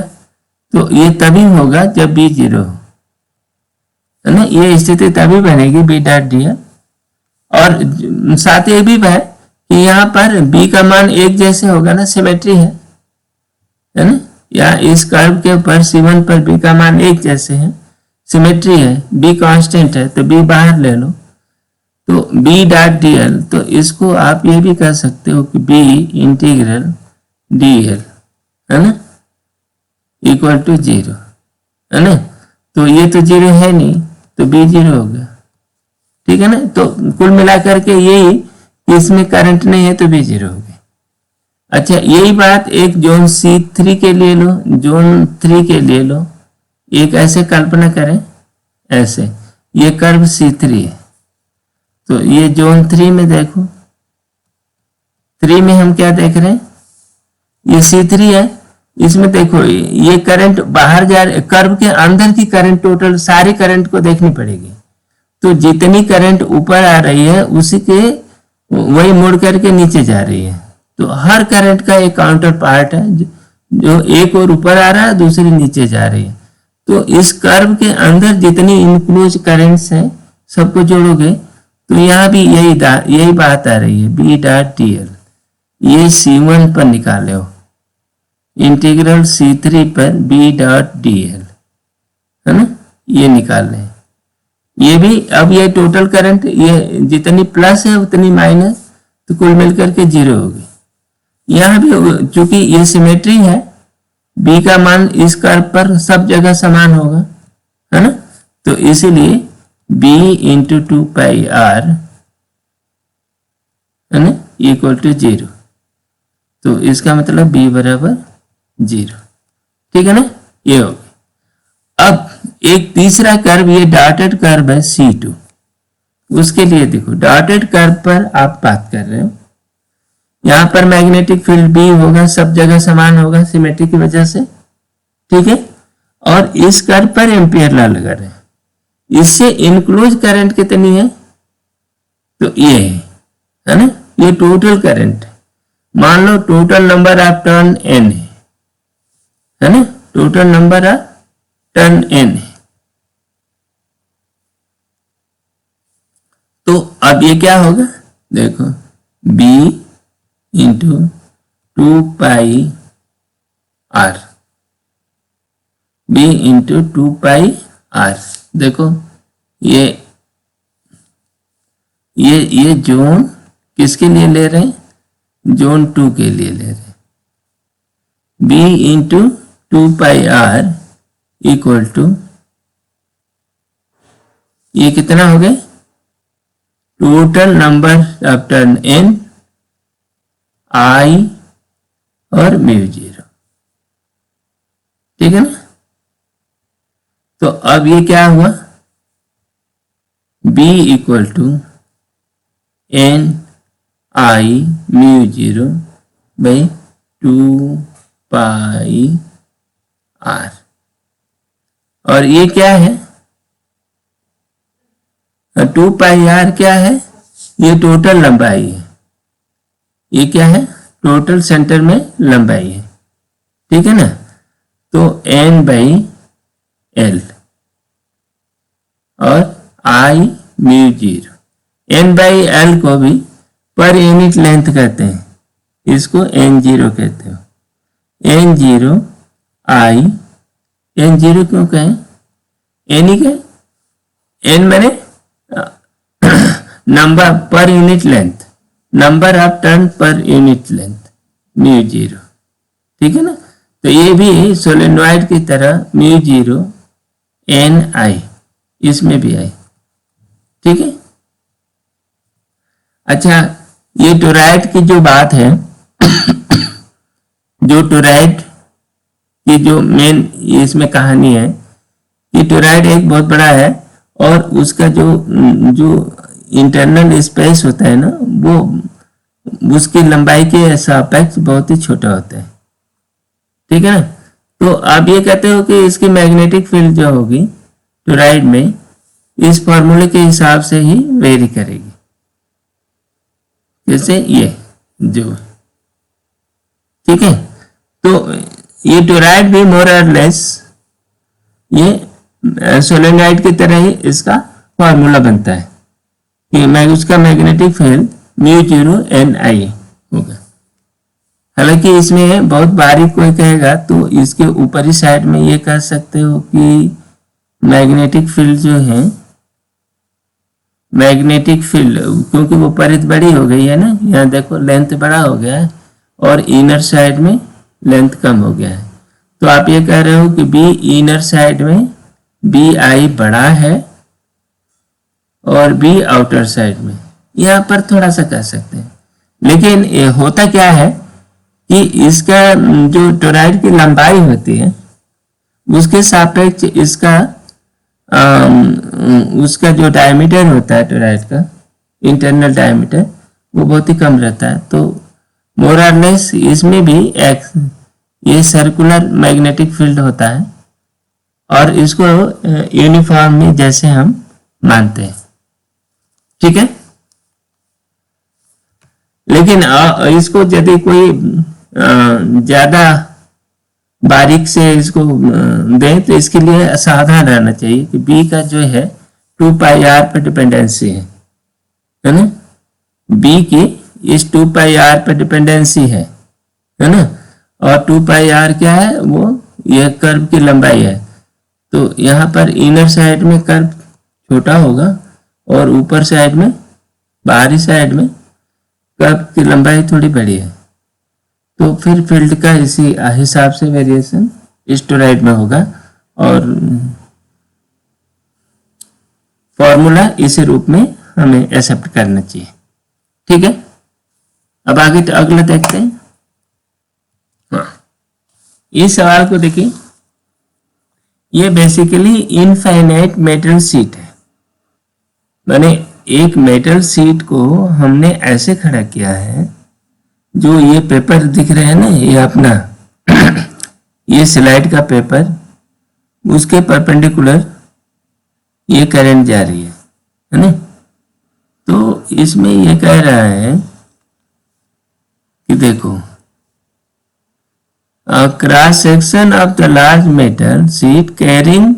तो ये तभी होगा जब B 0 हो, है ना। ये स्थिति तभी बनेगी B डॉट dl। और साथ ये भी है कि यहाँ पर B का मान एक जैसे होगा ना, सिमेट्री है ना। या इस कर्व के ऊपर C1 पर B का मान एक जैसे है, सिमेट्री है, B कांस्टेंट है, तो B बाहर ले लो तो B डॉट dl। तो इसको आप ये भी कह सकते हो कि B इंटीग्रल dl, है ना, इक्वल टू 0, है ना। तो ये तो 0 है नहीं, तो B 0 हो गया, ठीक है ना। तो कुल मिलाकर के यही कि इसमें करंट नहीं है तो B 0 हो गया। अच्छा, यही बात एक जोन C3 के लिए लो, जोन 3 के लिए लो, एक ऐसे कल्पना करें, ऐसे ये कर्व C3 है, तो ये जोन 3 में देखो, 3 में हम क्या देख रहे हैं, ये C3 है, इसमें देखो ये करंट बाहर जा रहे, कर्व के अंदर की करंट टोटल सारी करंट को देखनी पड़ेगी। तो जितनी करंट ऊपर आ रही है उसी के वही मुड़ करके नीचे जा रही है। तो हर करंट का एक काउंटर पार्ट है जो एक और ऊपर आ रहा है, दूसरी नीचे जा रही है। तो इस कर्व के अंदर जितनी इनक्लोज करंट्स हैं सबको जोड़ोगे तो यहाँ भी यही बात आ रही है, B डॉट dl। ये C1 पर निकाले हो, इंटीग्रल C3 पर B डॉट dl, है ना, ये निकाल लें। ये भी अब ये टोटल करंट, ये जितनी प्लस है उतनी माइनस, तो कुल मिलकर के 0 होगी। यहाँ भी चूंकि ये सिमेट्री है, B का मान इस कर्व पर सब जगह समान होगा, है ना। तो इसीलिए B इंटू 2 पाई r, है ना, इक्वल टू 0। तो इसका मतलब B बराबर 0, ठीक है ना, ये हो गया। अब एक तीसरा कर्व, ये डॉटेड कर्व है C2, उसके लिए देखो डॉटेड कर्व पर आप बात कर रहे हो, यहां पर मैग्नेटिक फील्ड B होगा, सब जगह समान होगा सिमेट्री की वजह से, ठीक है। और इस कर्व पर एम्पियर लॉ लगा रहे हैं, इससे इनक्लोज करंट कितनी है, तो ये है ना, ये टोटल करंट, मान लो total number of turn n है ना, total number of turn n है। तो अब ये क्या होगा, देखो B into 2 pi r, B into 2 pi r। देखो ये जोन किसके लिए ले रहे हैं? जोन 2 के लिए ले रहे हैं। b into 2πr equal to, ये कितना हो गया? Total number of turn n, i और μ0, ठीक है ना। तो अब ये क्या हुआ? b equal to n i μ0 by 2πr, और ये क्या है? 2πr क्या है? ये टोटल लंबाई है। ये क्या है? टोटल सेंटर में लंबाई है, ठीक है ना। तो n बाई l और i μ0, n बाई l को भी पर यूनिट लेंथ कहते हैं, इसको n0 कहते हो। n0 i, n0 क्यों कहें? n ही कहें, n मैंने number per unit length, number of turn per unit length μ0, ठीक है ना। तो ये भी सोलेनॉइड की तरह μ0 ni, इसमें भी आई, ठीक है। अच्छा, ये टोराइड की जो बात है, जो टोराइड की जो मेन इसमें कहानी है कि टोराइड एक बहुत बड़ा है और उसका जो इंटरनल स्पेस होता है ना, वो उसकी लंबाई के सापेक्ष बहुत ही छोटा होता है, ठीक है ना। तो आप ये कहते हो कि इसकी मैग्नेटिक फील्ड जो होगी टोराइड में, इस फॉर्मूले के हिसाब से ही वेरी करेगी, जैसे ये जो, ठीक है। तो ये टोराइड भी मोर और लेस ये सोलेनॉइड की तरह ही इसका फॉर्मूला बनता है कि उसका मैग्नेटिक फील्ड μ0 ni होगा। हालांकि इसमें बहुत बारीक कोई कहेगा तो इसके ऊपरी साइड में ये कह सकते हो कि मैग्नेटिक फील्ड जो है, मैग्नेटिक फील्ड, क्योंकि वो परिधि बड़ी हो गई है ना, यहाँ देखो लेंथ बड़ा हो गया है और इनर साइड में लेंथ कम हो गया है, तो आप ये कह रहे हो कि बी इनर साइड में बी आई बड़ा है और बी आउटर साइड में, यहाँ पर थोड़ा सा कह सकते हैं। लेकिन ये होता क्या है कि इसका जो टोराइड की लंबाई होती है उसके सापेक्ष इसका उसका जो डायमीटर होता है टोराइड का, इंटरनल डायमीटर, वो बहुत ही कम रहता है। तो मोर और लेस इसमें भी ये सर्कुलर मैग्नेटिक फील्ड होता है और इसको यूनिफॉर्म में जैसे हम मानते हैं, ठीक है। लेकिन इसको यदि कोई ज्यादा बारीक से इसको दे तो इसके लिए सावधान रहना चाहिए कि बी का जो है 2πr पर डिपेंडेंसी है ना, बी की इस 2πr पर डिपेंडेंसी है ना, और 2πr क्या है? वो यह कर्व की लंबाई है। तो यहाँ पर इनर साइड में कर्व छोटा होगा और ऊपर साइड में, बाहरी साइड में कर्व की लंबाई थोड़ी बड़ी है, तो फिर फील्ड का इसी हिसाब से वेरिएशन इस टोराइड में होगा और फॉर्मूला इसी रूप में हमें एक्सेप्ट करना चाहिए, ठीक है। अब आगे तो अगला देखते हैं। हाँ, इस सवाल को देखिए, ये बेसिकली इनफाइनाइट मेटल शीट है, माने एक मेटल शीट को हमने ऐसे खड़ा किया है, जो ये पेपर दिख रहे हैं ना, ये अपना ये स्लाइड का पेपर, उसके परपेंडिकुलर ये करंट जा रही है ना। तो इसमें ये कह रहा है कि देखो, cross section of the large metal sheet carrying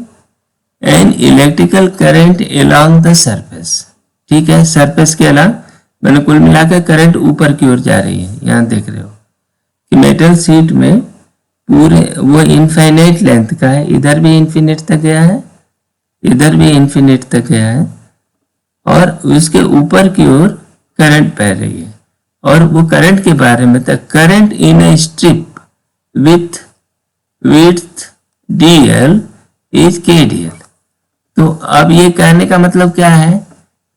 an electrical current along the surface, ठीक है। सरफेस के अलावा मैंने कुल मिलाकर करंट ऊपर की ओर जा रही है। यहाँ देख रहे हो कि मेटल शीट में पूरे वो इनफाइनाइट लेंथ का है, इधर भी इन्फिनिट तक गया है, इधर भी इन्फिनिट तक गया है, और उसके ऊपर की ओर करंट बह रही है, और वो करंट के बारे में था, current in A strip with width dl is kdl। तो अब ये कहने का मतलब क्या है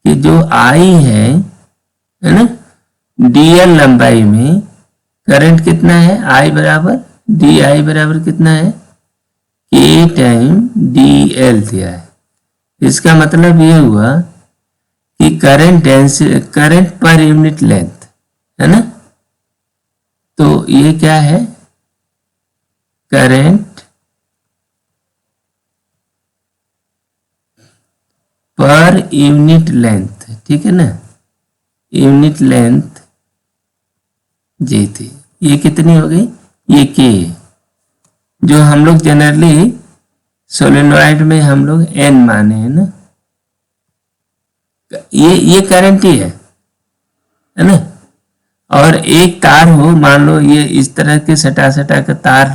कि जो I है ना, dl लंबाई में करंट कितना है, I बराबर di बराबर कितना है, k टाइम dl दिया है। इसका मतलब ये हुआ कि करंट पर यूनिट लेंथ है ना, तो ये क्या है, करंट पर यूनिट लेंथ, ठीक है ना, यूनिट लेंथ जी थी, ये कितनी हो गई, ये के, जो हम लोग जनरली सोलेनॉइड में हम लोग एन माने हैं ना, ये करंट ही है ना। और एक तार हो, मान लो ये इस तरह के सटा कर तार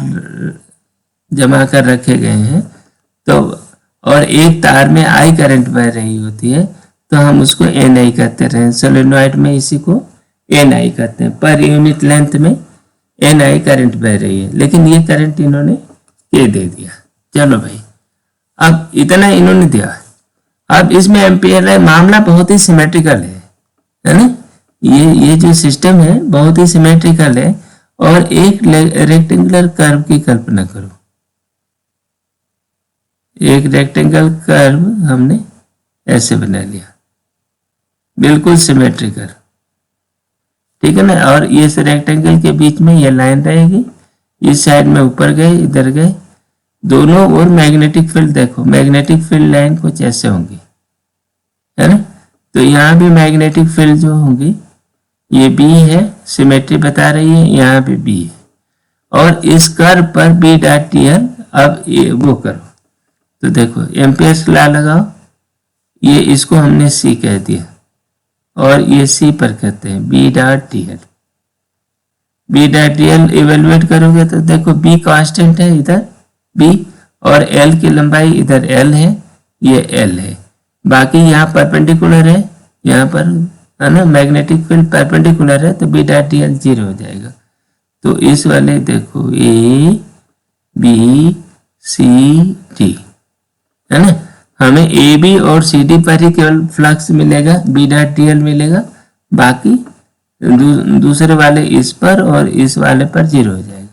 जमा कर रखे गए हैं, तो और एक तार में आई करंट बह रही होती है, तो हम उसको एन आई कहते रहे, सोलेनॉइड में इसी को एन आई कहते हैं, पर यूनिट लेंथ में एन आई करंट बह रही है, लेकिन ये करंट इन्होंने के दे दिया। चलो भाई, अब इतना इन्होंने दिया, अब इसमें एम्पियर है, मामला बहुत ही सिमेट्रिकल है ना, ये जो सिस्टम है बहुत ही सिमेट्रिकल है। और एक रेक्टेंगुलर कर्व की कल्पना करो, एक रेक्टेंगल कर्व हमने ऐसे बना लिया, बिल्कुल सिमेट्रिकल, ठीक है ना। और ये रेक्टेंगल के बीच में ये लाइन रहेगी, इस साइड में ऊपर गए इधर गए, दोनों ओर मैग्नेटिक फील्ड देखो, मैग्नेटिक फील्ड लाइन कुछ ऐसे होंगी है ना, तो यहाँ भी मैग्नेटिक फील्ड जो होंगी, ये बी है, सिमेट्री बता रही है, यहाँ भी बी है, और इस कर्व पर बी डॉट टी एल, अब ये वो करो, तो देखो एम्पियर्स लॉ लगाओ, ये इसको हमने सी कह दिया, और ये सी पर कहते हैं B dot T L. B dot T L evaluate करोगे तो देखो बी कांस्टेंट है इधर बी, और एल की लंबाई इधर एल है, ये एल है, बाकी यहाँ परपेंडिकुलर है, यहाँ पर है ना, मैग्नेटिक फील्ड परपेंडिकुलर है, तो बी डॉट टी एल 0 हो जाएगा। तो इस वाले देखो ए बी सी डी है ना, हमें ए बी और सी डी पर ही केवल फ्लक्स मिलेगा, बी डॉट टी एल मिलेगा, बाकी दूसरे वाले इस पर और इस वाले पर 0 हो जाएगा।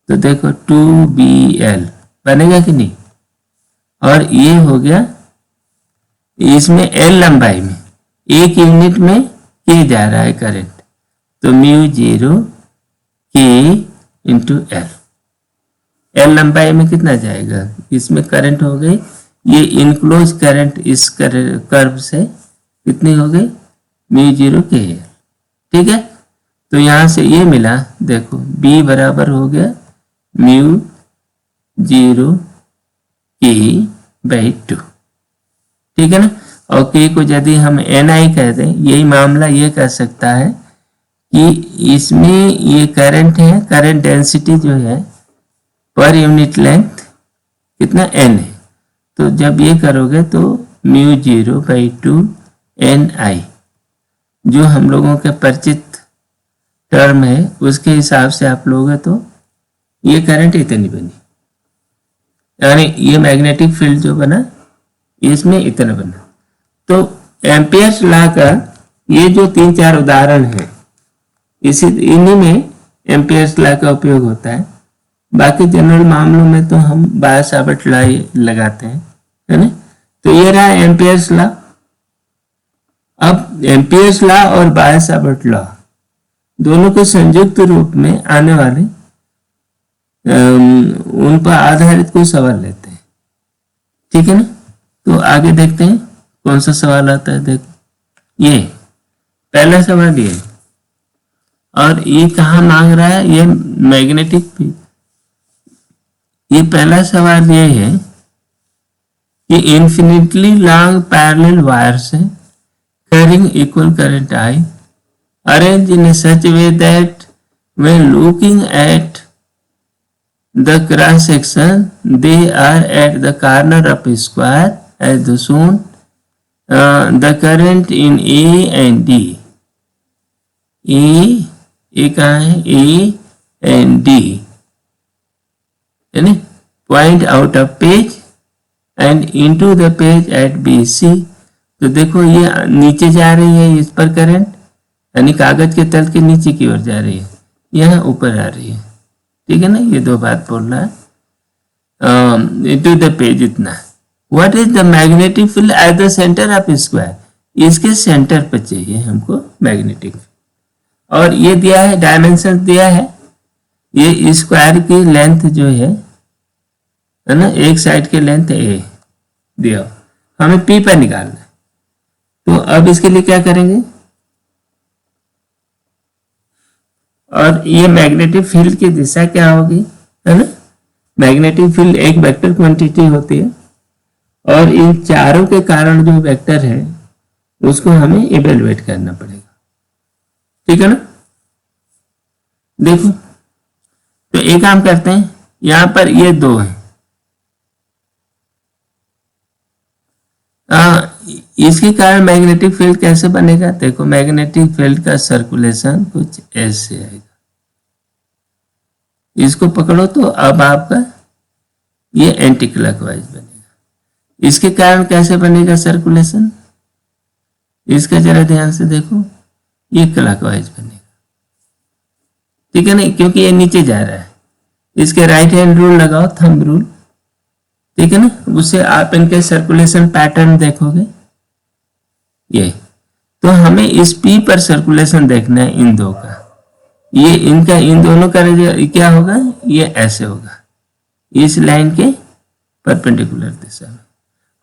तो देखो 2BL बनेगा कि नहीं, और ये हो गया, इसमें L लंबाई में एक यूनिट में के जा रहा है करंट, तो म्यू 0 के इंटू एल, एल लंबाई में कितना जाएगा, इसमें करंट हो गई, ये इनक्लोज करंट इस कर्व से कितनी हो गई, म्यू 0 के एल, ठीक है। तो यहां से ये मिला, देखो B बराबर हो गया म्यू 0 के बाई 2, ठीक है ना। और के को यदि हम NI कह दें, यही मामला ये कह सकता है कि इसमें ये करंट है, करंट डेंसिटी जो है पर यूनिट लेंथ कितना N है, तो जब ये करोगे तो म्यू 0 बाई 2 NI, जो हम लोगों के परिचित टर्म है उसके हिसाब से आप लोगे तो ये करंट इतनी बनी, यानी ये मैग्नेटिक फील्ड जो बना इसमें इतना बना। तो एम्पियर्स लॉ का ये जो 3-4 उदाहरण है, इन्हीं में एम्पियर्स लॉ का उपयोग होता है, बाकी जनरल मामलों में तो हम बायो-सावर्ट लॉ लगाते हैं, है ना। तो ये रहा एम्पियर्स लॉ। अब एम्पियर्स लॉ और बायो-सावर्ट लॉ दोनों के संयुक्त रूप में आने वाले उन पर आधारित कोई सवाल लेते हैं, ठीक है ना। तो आगे देखते हैं कौन सा सवाल आता है। देखो ये पहला सवाल ये, और ये कहाँ मांग रहा है, ये मैग्नेटिक फील्ड। ये पहला सवाल ये है कि इन्फिनिटली लॉन्ग पैरेलल वायर्स है carrying equal current I arranged in such a way that when looking at the cross section they are at the corner of a square as shown. The current in A and D A कहाँ है, A and D, यानी point out of page and into the page at B C. तो देखो ये नीचे जा रही है इस पर करंट, यानी कागज के तल के नीचे की ओर जा रही है, यहाँ ऊपर आ रही है, ठीक है ना, ये दो बात बोल रहा है। इनटू द पेज इतना। What is the magnetic field at the centre of square, इसके सेंटर पर चाहिए हमको मैग्नेटिक फील्ड। और ये दिया है, डायमेंशन दिया है, ये स्क्वायर की लेंथ जो है ना, एक साइड की लेंथ ए दिया, हमें पी पर निकालना है। तो अब इसके लिए क्या करेंगे, और ये मैग्नेटिक फील्ड की दिशा क्या होगी, है ना, मैग्नेटिक फील्ड एक वेक्टर क्वांटिटी होती है, और इन चारों के कारण जो वेक्टर है उसको हमें इवेलुएट करना पड़ेगा, ठीक है ना। देखो तो एक काम करते हैं, यहां पर ये दो है, इसके कारण मैग्नेटिक फील्ड कैसे बनेगा, देखो मैग्नेटिक फील्ड का सर्कुलेशन कुछ ऐसे आएगा, इसको पकड़ो तो अब आपका ये एंटी क्लॉकवाइज बनेगा। इसके कारण कैसे बनेगा सर्कुलेशन, इसका जरा ध्यान से देखो, ये क्लॉकवाइज बनेगा, ठीक है ना, क्योंकि ये नीचे जा रहा है। इसके राइट हैंड रूल लगाओ, थंब रूल, ठीक है ना, उससे आप इनके सर्कुलेशन पैटर्न देखोगे। ये तो हमें इस पी पर सर्कुलेशन देखना है इन दो का, ये इनका इन दोनों का क्या होगा, ये ऐसे होगा इस लाइन के परपेंडिकुलर दिशा में,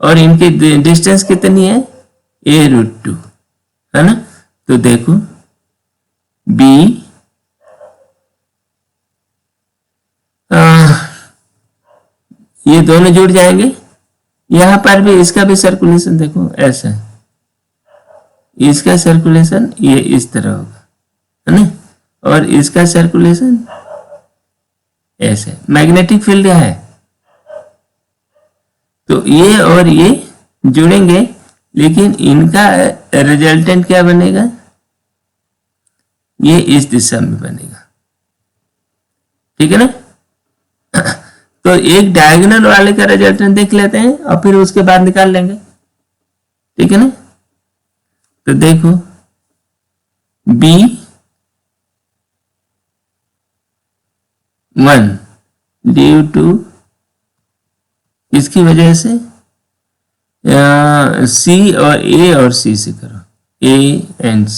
और इनकी डिस्टेंस कितनी है, a√2, है ना। तो देखो बी ये दोनों जुड़ जाएंगे, यहां पर भी इसका भी सर्कुलेशन देखो ऐसा, इसका सर्कुलेशन ये इस तरह होगा, है ना, और इसका सर्कुलेशन ऐसे। मैग्नेटिक फील्ड है तो ये और ये जुड़ेंगे, लेकिन इनका रिजल्टेंट क्या बनेगा, ये इस दिशा में बनेगा, ठीक है ना। तो एक डायगोनल वाले का रिजल्टेंट देख लेते हैं और फिर उसके बाद निकाल लेंगे, ठीक है ना। तो देखो B1 ड्यू टू इसकी वजह से C और C से करो, A एंड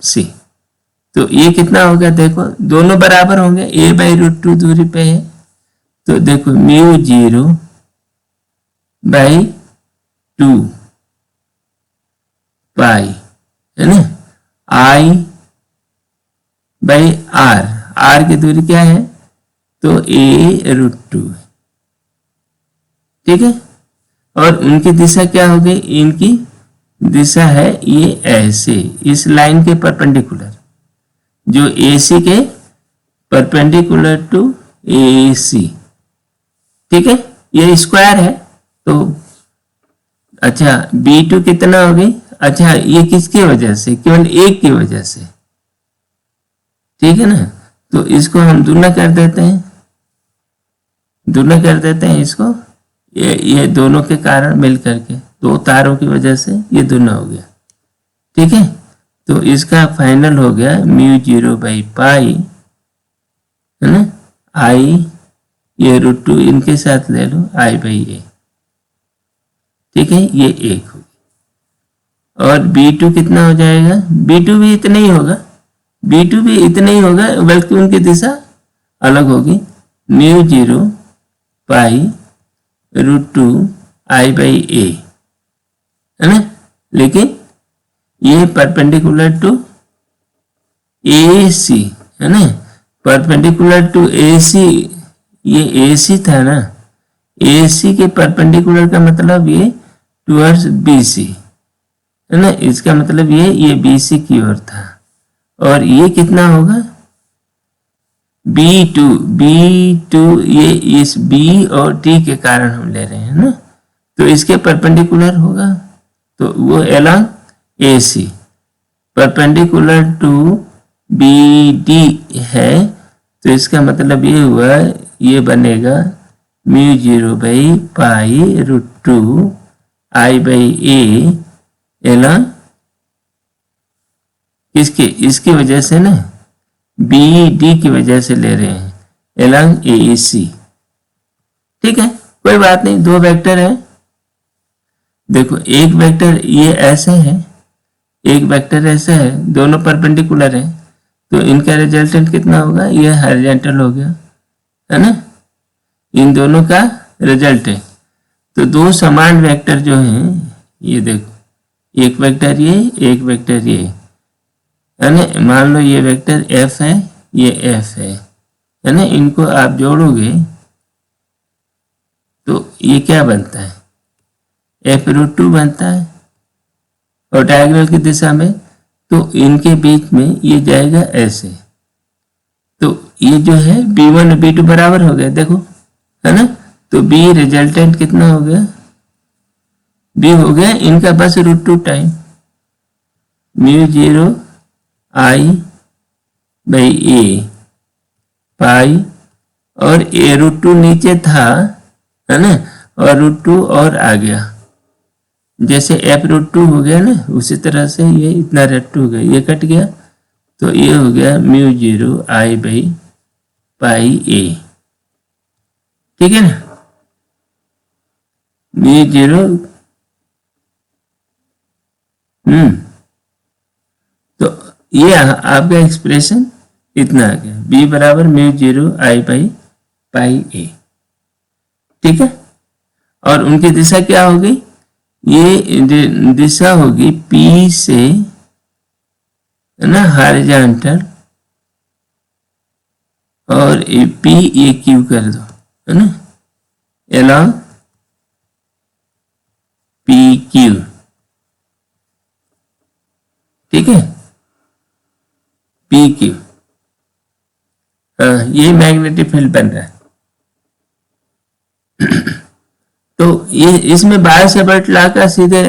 C, तो ये कितना होगा, देखो दोनों बराबर होंगे, a/√2 दूरी पे है, तो देखो μ0/2 पाई, है ना, I/r, r की दूरी क्या है, तो a√2, ठीक है। और उनकी दिशा क्या हो गई, इनकी दिशा है ये ऐसे, इस लाइन के परपेंडिकुलर, जो AC के परपेंडिकुलर टू AC, ठीक है, ये स्क्वायर है। तो अच्छा B2 कितना हो गई, अच्छा ये किसकी वजह से, केवल एक की वजह से, ठीक है ना। तो इसको हम दूना कर देते हैं इसको, ये दोनों के कारण मिल करके, दो तारों की वजह से ये दूना हो गया, ठीक है। तो इसका फाइनल हो गया μ0/पाई, है ना, I, ये √2 इनके साथ ले लो, I/a, ठीक है, ये एक होगी। और B2 कितना हो जाएगा, B2 भी इतना ही होगा, बल्कि उनकी दिशा अलग होगी, μ0/√2 I/a, है ना, लेकिन ये परपेंडिकुलर टू AC, है ना, परपेंडिकुलर टू AC, ये AC था ना, AC के परपेंडिकुलर का मतलब ये टुवर्ड्स BC, है ना, इसका मतलब ये BC की ओर था, और ये कितना होगा B2, ये इस B और T के कारण हम ले रहे हैं ना, तो इसके परपेंडिकुलर होगा, तो वो along AC, perpendicular to B D है, तो इसका मतलब ये हुआ, ये बनेगा म्यू 0/π√2 I/a एलॉन्ग इसकी वजह से ना, बी डी की वजह से ले रहे हैं, एलॉन्ग ए सी। ठीक है, कोई बात नहीं, दो वेक्टर है। देखो एक वेक्टर ये ऐसा है, एक वेक्टर ऐसा है, दोनों परपेंडिकुलर है, तो इनका रिजल्टेंट कितना होगा, ये हॉरिजॉन्टल हो गया, है ना, इन दोनों का रिजल्ट है। तो दो समान वेक्टर जो हैं, ये देखो, एक वेक्टर ये, एक वेक्टर ये, है ना, मान लो ये वेक्टर f है, ये f है ना, इनको आप जोड़ोगे तो ये क्या बनता है, f√2 बनता है, और डायगोनल की दिशा में, तो इनके बीच में ये जाएगा ऐसे, तो ये जो है b1 और b2 बराबर हो गया, देखो, है ना, तो b रिजल्टेंट कितना हो गया, b हो गया इनका बस √2 टाइम म्यू 0 I/a पाई, और a√2 नीचे था, है ना, और √2 और आ गया, जैसे f√2 हो गया ना, उसी तरह से ये इतना √2 हो गया, ये कट गया, तो ये हो गया म्यू 0 I/πa। ठीक है ना, म्यू 0, तो ये आपका एक्सप्रेशन इतना आ गया, b बराबर म्यू 0 I/πa। ठीक है, और उनकी दिशा क्या होगी, ये दिशा होगी P से, है ना, हॉरिजॉन्टल, और P ये Q कर दो, है ना, एलॉन्ग PQ। ठीक है, PQ, ये मैग्नेटिक फील्ड बन रहा है। तो ये इसमें बायो सेवर्ट लॉ का सीधे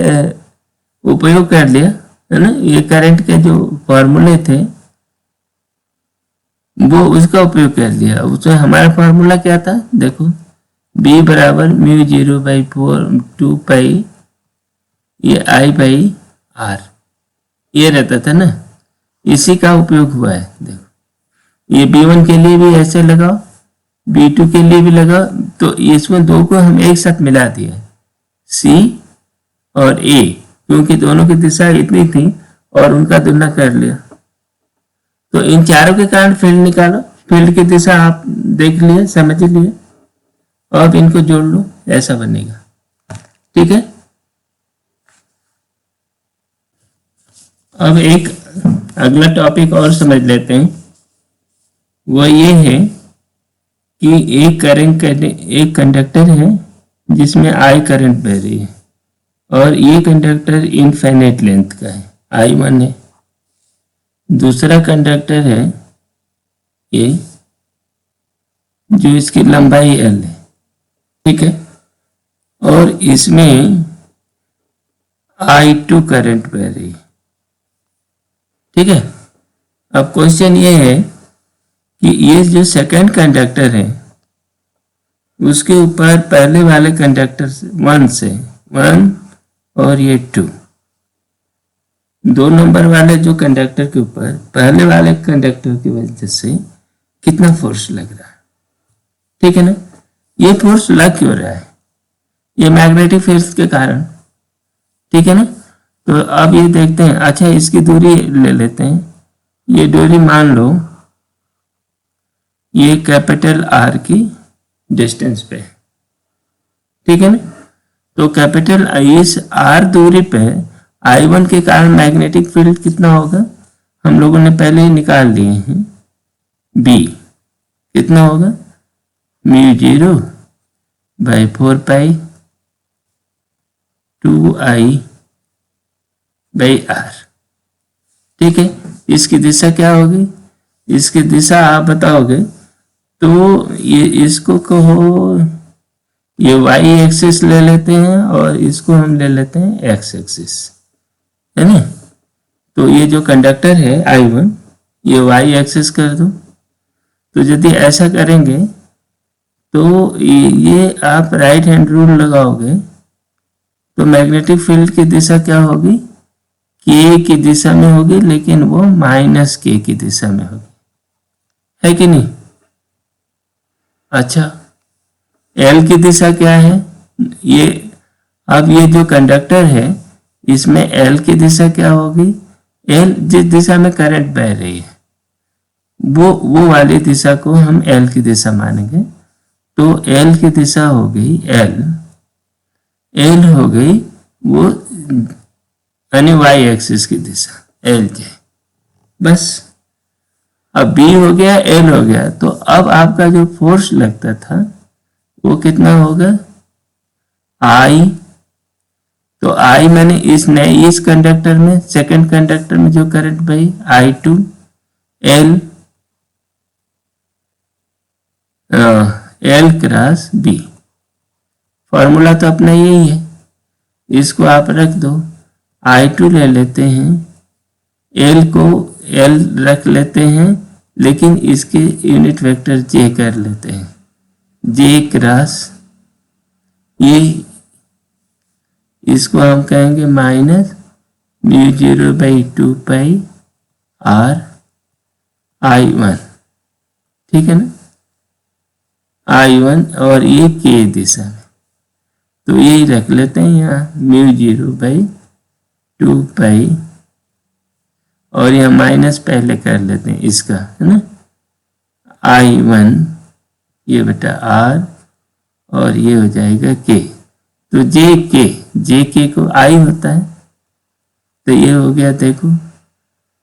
उपयोग कर लिया, है ना, ये करंट के जो फॉर्मूले थे वो उसका उपयोग कर लिया। उसमें हमारा फॉर्मूला क्या था, देखो, b बराबर म्यू 0/4 पाई ये I/r, ये रहता था ना, इसी का उपयोग हुआ है। देखो ये b1 के लिए भी ऐसे लगाओ, b2 के लिए भी लगाओ, तो इसमें दो को हम एक साथ मिला दिए, c और a, क्योंकि दोनों की दिशा इतनी थी और उनका तुलना कर लिया। तो इन चारों के कारण फील्ड निकालो, फील्ड की दिशा आप देख लिए, समझ लिए, अब इनको जोड़ लो, ऐसा बनेगा। ठीक है, अब एक अगला टॉपिक और समझ लेते हैं, वो ये है कि एक कंडक्टर है जिसमें I करंट बह रही है, और ये कंडक्टर इनफाइनाइट लेंथ का है, I1 है। दूसरा कंडक्टर है ये, जो इसकी लंबाई L है। ठीक है, और इसमें I2 करंट बह रही है। ठीक है, अब क्वेश्चन ये है कि ये जो सेकंड कंडक्टर है उसके ऊपर पहले वाले कंडक्टर से 1 और ये 2, दो नंबर वाले जो कंडक्टर के ऊपर पहले वाले कंडक्टर की वजह से कितना फोर्स लग रहा है। ठीक है ना, ये फोर्स लग क्यों रहा है, ये मैग्नेटिक फील्ड के कारण। ठीक है ना, तो अब ये देखते हैं। अच्छा, इसकी दूरी ले लेते हैं, ये दूरी मान लो ये कैपिटल R की डिस्टेंस पे। ठीक है ना, तो कैपिटल इस R दूरी पे I1 के कारण मैग्नेटिक फील्ड कितना होगा, हम लोगों ने पहले ही निकाल लिए हैं, B कितना होगा, म्यू 0/4 पाई 2I/r। ठीक है, इसकी दिशा क्या होगी, इसकी दिशा आप बताओगे तो ये इसको कहो, ये y एक्सिस ले लेते हैं और इसको हम ले लेते हैं x एक्सिस, है ना। तो ये जो कंडक्टर है I1, ये y एक्सिस कर दो। तो यदि ऐसा करेंगे तो ये आप राइट हैंड रूल लगाओगे तो मैग्नेटिक फील्ड की दिशा क्या होगी, के की दिशा में होगी, लेकिन वो माइनस के की दिशा में होगी, है कि नहीं। अच्छा, एल की दिशा क्या है, ये अब ये जो कंडक्टर है इसमें एल की दिशा क्या होगी, एल जिस दिशा में करंट बह रही है वो वाली दिशा को हम एल की दिशा मानेंगे। तो एल की दिशा हो गई एल हो गई वो यानी वाई एक्सिस की दिशा एल जे, बस। अब बी हो गया, एल हो गया, तो अब आपका जो फोर्स लगता था वो कितना होगा, आई। तो आई मैंने इस कंडक्टर में, सेकंड कंडक्टर में जो करंट बही I2, L L cross B. Formula तो अपना यही है, इसको आप रख दो। I2 ले लेते हैं, एल को एल रख लेते हैं, लेकिन इसके यूनिट वेक्टर जे कर लेते हैं, जे क्रॉस ये, इसको हम कहेंगे माइनस μ0/2 r I1, ठीक है ना, I1, और ये के दिशा में, तो यही रख लेते हैं यहाँ μ0/2 और यहाँ माइनस पहले कर लेते हैं इसका, है ना, I1 ये बटा R और ये हो जाएगा के। तो जे के को I होता है, तो ये हो गया देखो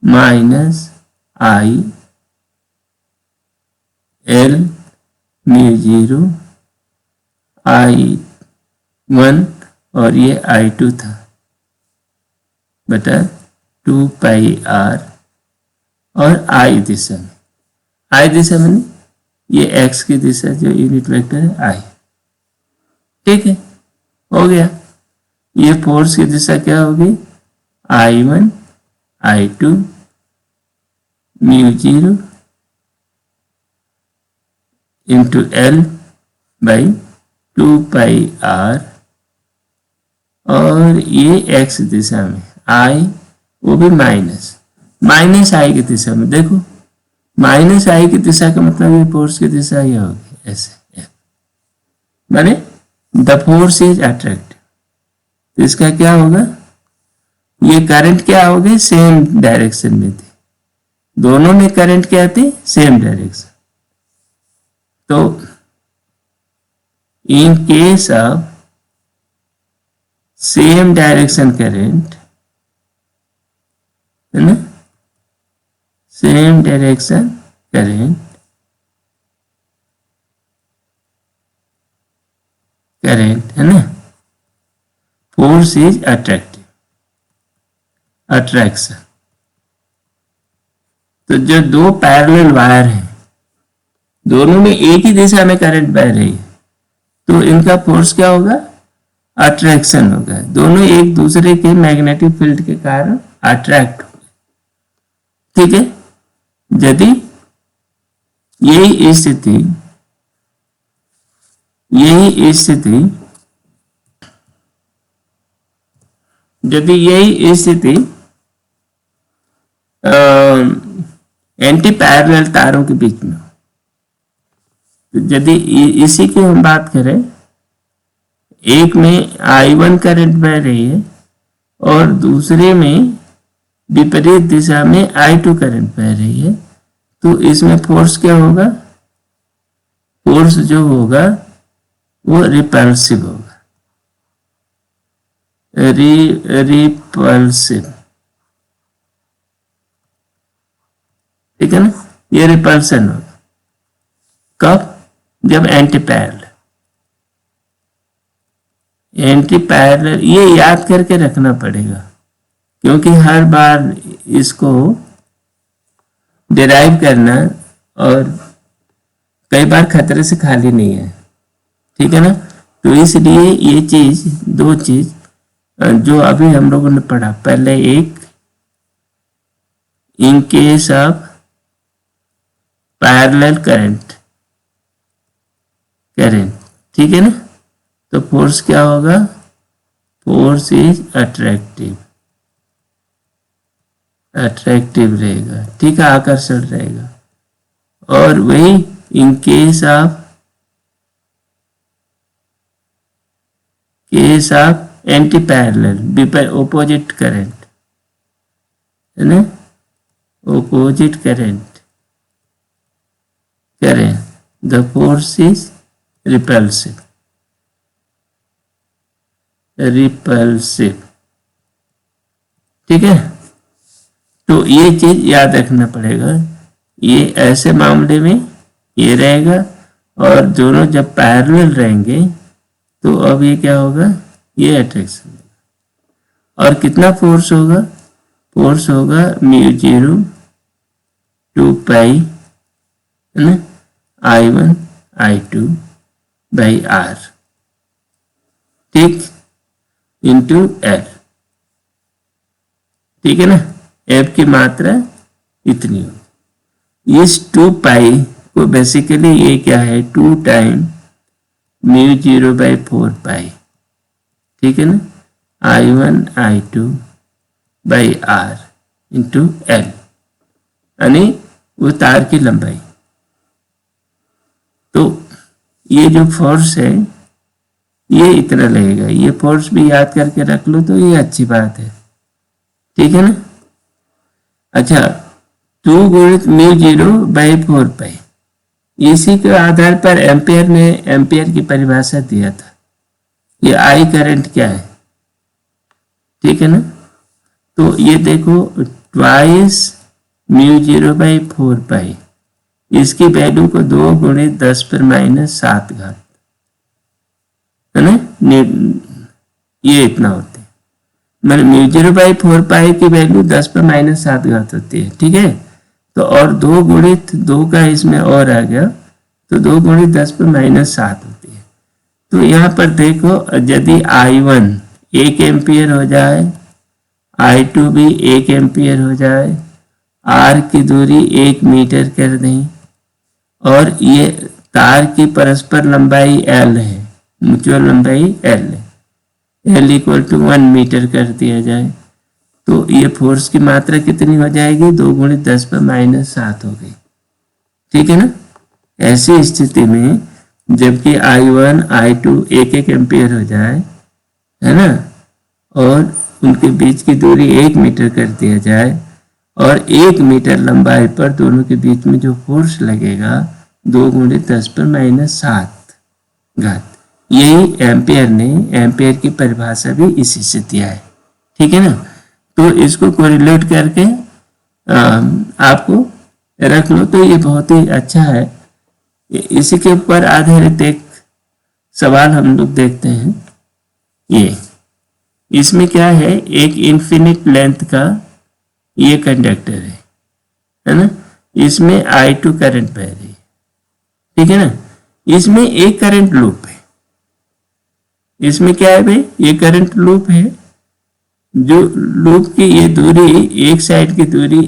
माइनस I L μ0 I1 और ये I2 था बटा 2πr और I दिशा में, I दिशा में ये x की दिशा जो यूनिट वेक्टर है I, ठीक है, हो गया। ये फोर्स की दिशा क्या होगी, I1 I2 μ0 इंटू L/2πr और ये x दिशा में I, वो भी माइनस I की दिशा में। देखो माइनस I की दिशा का मतलब ये फोर्स की दिशा ये होगी ऐसे, माने द फोर्स इज अट्रैक्टिव। तो इसका क्या होगा, ये करंट क्या हो गई, सेम डायरेक्शन में थी, दोनों में करंट क्या थी, सेम डायरेक्शन। तो in case of same direction current, है ना, सेम डायरेक्शन करंट है ना, फोर्स इज अट्रैक्टिव, अट्रैक्शन। तो जो दो पैरेलल वायर हैं, दोनों में एक ही दिशा में करंट बह रही है, तो इनका फोर्स क्या होगा, अट्रैक्शन होगा, दोनों एक दूसरे के मैग्नेटिक फील्ड के कारण अट्रैक्ट होंगे, ठीक है। यदि यही स्थिति यदि यही स्थिति एंटी पैरेलल तारों के बीच में, तो यदि इसी की हम बात करें, एक में I1 करंट बह रही है और दूसरे में विपरीत दिशा में I2 करंट बह रही है, तो इसमें फोर्स क्या होगा, फोर्स जो होगा वो रिपल्सिव होगा, रिपल्सिव, ठीक है ना, ये रिपल्सन होगा। कब, जब एंटी पैरेलल, ये याद करके रखना पड़ेगा, क्योंकि हर बार इसको डिराइव करना और कई बार खतरे से खाली नहीं है, ठीक है ना। तो इसलिए ये चीज, दो चीज जो अभी हम लोगों ने पढ़ा, पहले एक in case of parallel current, ठीक है ना। तो फोर्स क्या होगा, फोर्स इज अट्रैक्टिव रहेगा, ठीक है, आकर्षण रहेगा। और वही in case of anti parallel opposite current, है ना, opposite current the force is repulsive, ठीक है। तो ये चीज याद रखना पड़ेगा, ये ऐसे मामले में ये रहेगा, और दोनों जब पैरेलल रहेंगे तो अब ये क्या होगा, ये अट्रैक्शन, और कितना फोर्स होगा, फोर्स होगा μ0 2 पाई, है ना, I1 I2 बाई R, ठीक, इंटू L, ठीक है ना। F की मात्रा इतनी हो, इस 2 पाई को बेसिकली ये क्या है, 2 टाइम μ0 बाई 4 पाई, ठीक है ना, I1 I2 by R into L, यानी वो तार की लंबाई। तो ये जो फोर्स है ये इतना लगेगा, ये फोर्स भी याद करके रख लो तो ये अच्छी बात है, ठीक है ना। अच्छा, 2 गुणित μ0 बाई 4 पाई, इसी के आधार पर एम्पियर ने एम्पियर की परिभाषा दिया था, ये आई करंट क्या है, ठीक है ना। तो ये देखो ट्वाइस μ0 बाई 4 पाई, इसकी वैल्यू को 2 गुणित 10 पर -7 घात, है ना, ये इतना होते हैं, मतलब μ0 बाई 4 पाई की वैल्यू 10 पर -7 घात होती है, ठीक है। तो और 2 गुणित 2 का इसमें और आ गया, तो 2 गुणित 10 पर -7 होती है। तो यहाँ पर देखो, यदि I1 1 एम्पियर हो जाए, I2 भी 1 एम्पियर हो जाए, R की दूरी 1 मीटर कर दें, और ये तार की परस्पर लंबाई L है, म्यूचुअल लंबाई L है, L इक्वल टू 1 मीटर कर दिया जाए, तो ये फोर्स की मात्रा कितनी हो जाएगी, 2 गुणित 10 पर -7 हो गई, ठीक है ना। ऐसी स्थिति में जबकि I1 I2 1 एम्पियर हो जाए, है ना, और उनके बीच की दूरी 1 मीटर कर दिया जाए, और 1 मीटर लंबाई पर दोनों के बीच में जो फोर्स लगेगा 2 गुणित 10 पर -7 घात, यही एम्पियर की परिभाषा भी इसी से दिया है, ठीक है ना। तो इसको कोरिलेट करके आपको रख लो, तो ये बहुत ही अच्छा है। इसी के ऊपर आधारित एक सवाल हम लोग देखते हैं। ये इसमें क्या है, एक इन्फिनिट लेंथ का ये कंडक्टर है ना, इसमें I2 करंट बह रही है, ठीक है ना। इसमें एक करंट लूप है, इसमें क्या है भाई, ये करंट लूप है, जो लूप की ये दूरी, एक साइड की दूरी,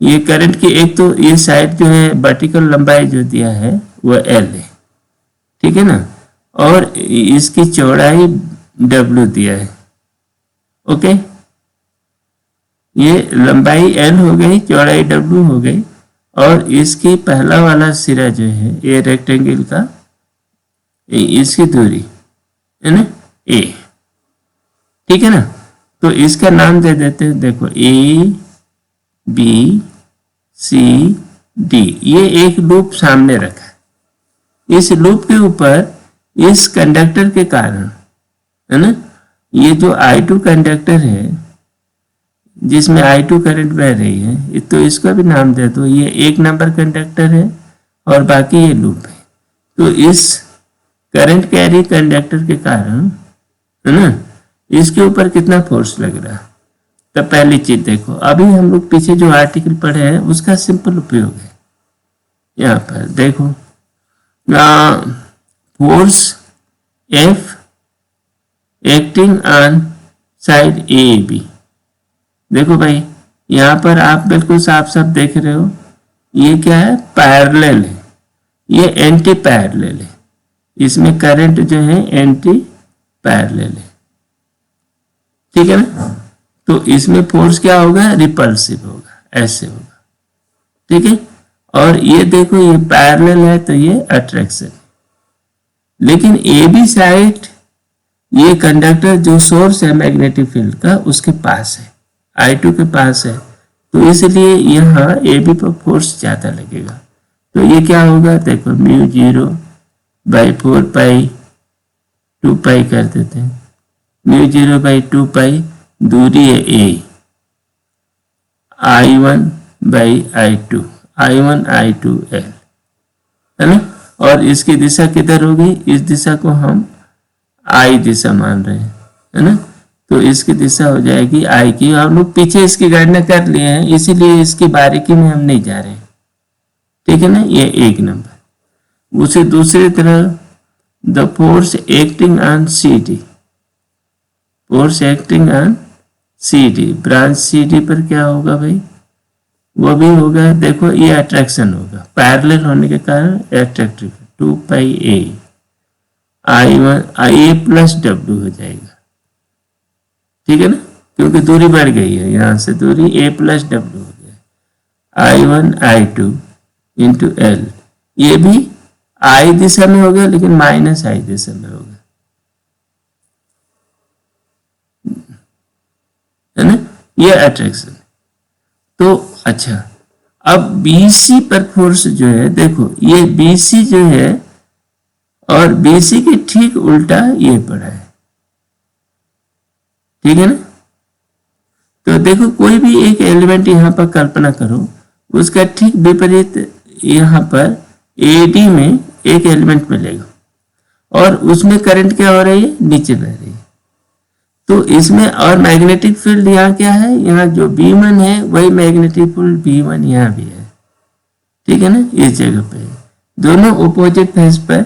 ये करंट की एक तो ये साइड जो है वर्टिकल लंबाई जो दिया है वो L है, ठीक है ना, और इसकी चौड़ाई W दिया है, ओके। ये लंबाई L हो गई, चौड़ाई W हो गई, और इसकी पहला वाला सिरा जो है ये रेक्टेंगल का, इसकी दूरी है ना A, ठीक है ना। तो इसका नाम दे देते हैं, देखो A B C D, ये एक लूप सामने रखा है। इस लूप के ऊपर इस कंडक्टर के कारण, है ना, ये जो I2 कंडक्टर है जिसमें I2 करंट बह रही है, तो इसका भी नाम दे दो, ये 1 नंबर कंडक्टर है और बाकी ये लूप है। तो इस करंट कैरी कंडक्टर के कारण, है ना, इसके ऊपर कितना फोर्स लग रहा है। तो पहली चीज देखो, अभी हम लोग पीछे जो आर्टिकल पढ़े हैं उसका सिंपल उपयोग है। यहाँ पर देखो, force F acting on side A B, देखो भाई यहाँ पर आप बिल्कुल साफ साफ देख रहे हो, ये क्या है, पैरेलल है, ये एंटी पैरेलल है, इसमें करंट जो है एंटी पैरेलल है, ठीक है ना। तो इसमें फोर्स क्या होगा, रिपल्सिव होगा, ऐसे होगा, ठीक है। और ये देखो ये पैरेलल है तो ये अट्रैक्शन, लेकिन ए बी साइड ये कंडक्टर जो सोर्स है मैग्नेटिक फील्ड का उसके पास है, I2 के पास है, तो इसलिए यहाँ ए बी पर फोर्स ज्यादा लगेगा। तो ये क्या होगा, देखो म्यू 0/4 2 पाई कर देते हैं, म्यू 0/2 पाई, दूरी है a, I1/I2, I1I2L, है ना। और इसकी दिशा किधर होगी, इस दिशा को हम I दिशा मान रहे हैं, है ना। तो इसकी दिशा हो जाएगी I की, हम लोग पीछे इसकी गणना कर लिए हैं इसीलिए इसकी बारीकी में हम नहीं जा रहे हैं, ठीक है ना। ये एक नंबर। उसे दूसरी तरह the force acting on CD, force acting on CD, branch CD पर क्या होगा भाई, वो भी होगा, देखो ये अट्रैक्शन होगा, पैरेलल होने के कारण attractive, 2 pi A, I plus W हो जाएगा, ठीक है ना, क्योंकि दूरी बढ़ गई है, यहां से दूरी A प्लस W हो गया, I1I2 इंटू L, ये भी I दिशा में होगा लेकिन माइनस I दिशा में होगा, है ना, ये अट्रैक्शन। तो अच्छा, अब BC पर फोर्स जो है, देखो ये BC जो है और BC के ठीक उल्टा ये पड़ा है, ठीक है ना। तो देखो कोई भी एक एलिमेंट यहां पर कल्पना करो, उसका ठीक विपरीत यहां पर AD में एक एलिमेंट मिलेगा और उसमें करंट क्या हो रही है, नीचे बह रही है। तो इसमें और मैग्नेटिक फील्ड यहाँ क्या है, यहाँ जो B1 है वही मैग्नेटिक फील्ड B1 यहाँ भी है, ठीक है ना, इस जगह पे दोनों ऑपोजिट फेस पर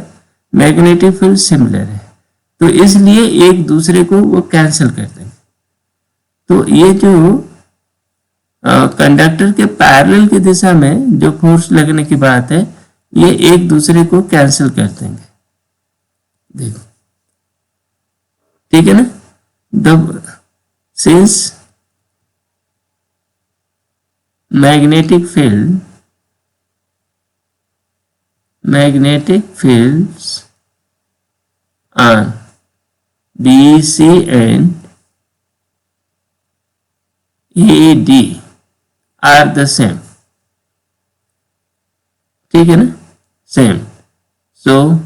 मैग्नेटिक फील्ड सिमिलर है, तो इसलिए एक दूसरे को वो कैंसिल कर देंगे। तो ये जो कंडक्टर के पैरेलल की दिशा में जो फोर्स लगने की बात है, ये एक दूसरे को कैंसिल कर देंगे, देखो, ठीक है ना। Since magnetic fields on BC and AD are the same, ठीक है ना, same, so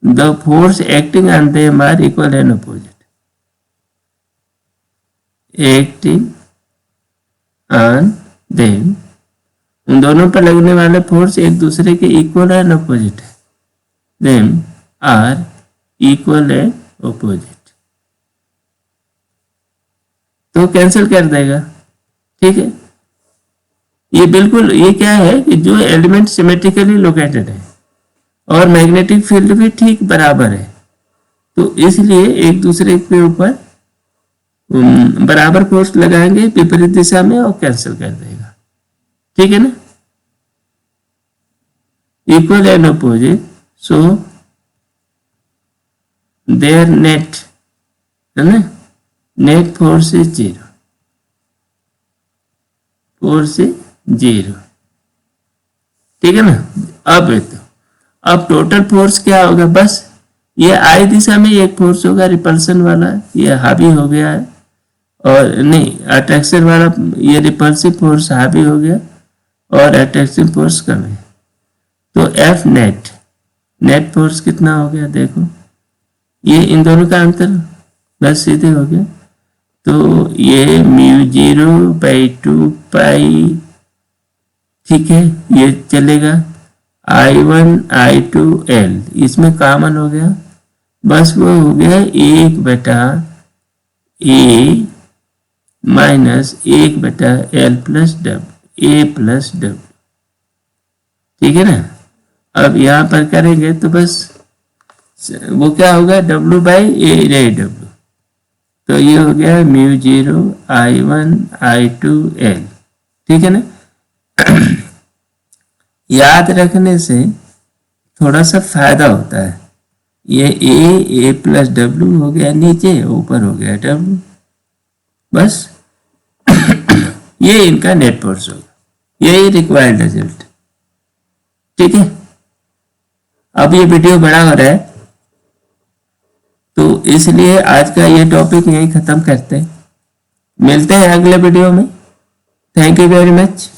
the force acting on them are equal and opposite, acting on them, उन दोनों पर लगने वाले फोर्स एक दूसरे के इक्वल एंड अपोजिट है, them are equal and opposite, तो कैंसिल कर देगा, ठीक है। ये बिल्कुल, ये क्या है कि जो एलिमेंट सिमेट्रिकली लोकेटेड है और मैग्नेटिक फील्ड भी ठीक बराबर है, तो इसलिए एक दूसरे के ऊपर बराबर फोर्स लगाएंगे विपरीत दिशा में और कैंसिल कर देगा, ठीक है ना। Equal and opposite, so there net, है ना, net force is 0, force is 0, ठीक है ना। अब टोटल फोर्स क्या होगा, बस ये I दिशा में एक फोर्स होगा रिपल्सन वाला, ये हावी हो गया है, और नहीं अट्रैक्शन वाला ये रिपल्सिव फोर्स हावी हो गया और अट्रैक्शन फोर्स कम है, तो F नेट फोर्स कितना हो गया, देखो ये इन दोनों का अंतर बस सीधे हो गया, तो ये म्यू 0/2 पाई, ठीक है, ये चलेगा, I1I2L इसमें कॉमन हो गया, बस वो हो गया 1/A minus 1/L plus W, A plus W, ठीक है ना। अब यहां पर करेंगे तो बस वो क्या होगा, W/A/W, तो ये हो गया μ0 I1 I2 L, ठीक है ना। याद रखने से थोड़ा सा फायदा होता है। ये A प्लस W हो गया नीचे, ऊपर हो गया W, बस। ये इनका नेट फोर्स होगा, यही रिक्वायर्ड रिजल्ट, ठीक है। अब ये वीडियो बड़ा हो रहा है, तो इसलिए आज का ये टॉपिक यहीं खत्म करते हैं। मिलते हैं अगले वीडियो में। Thank you very much.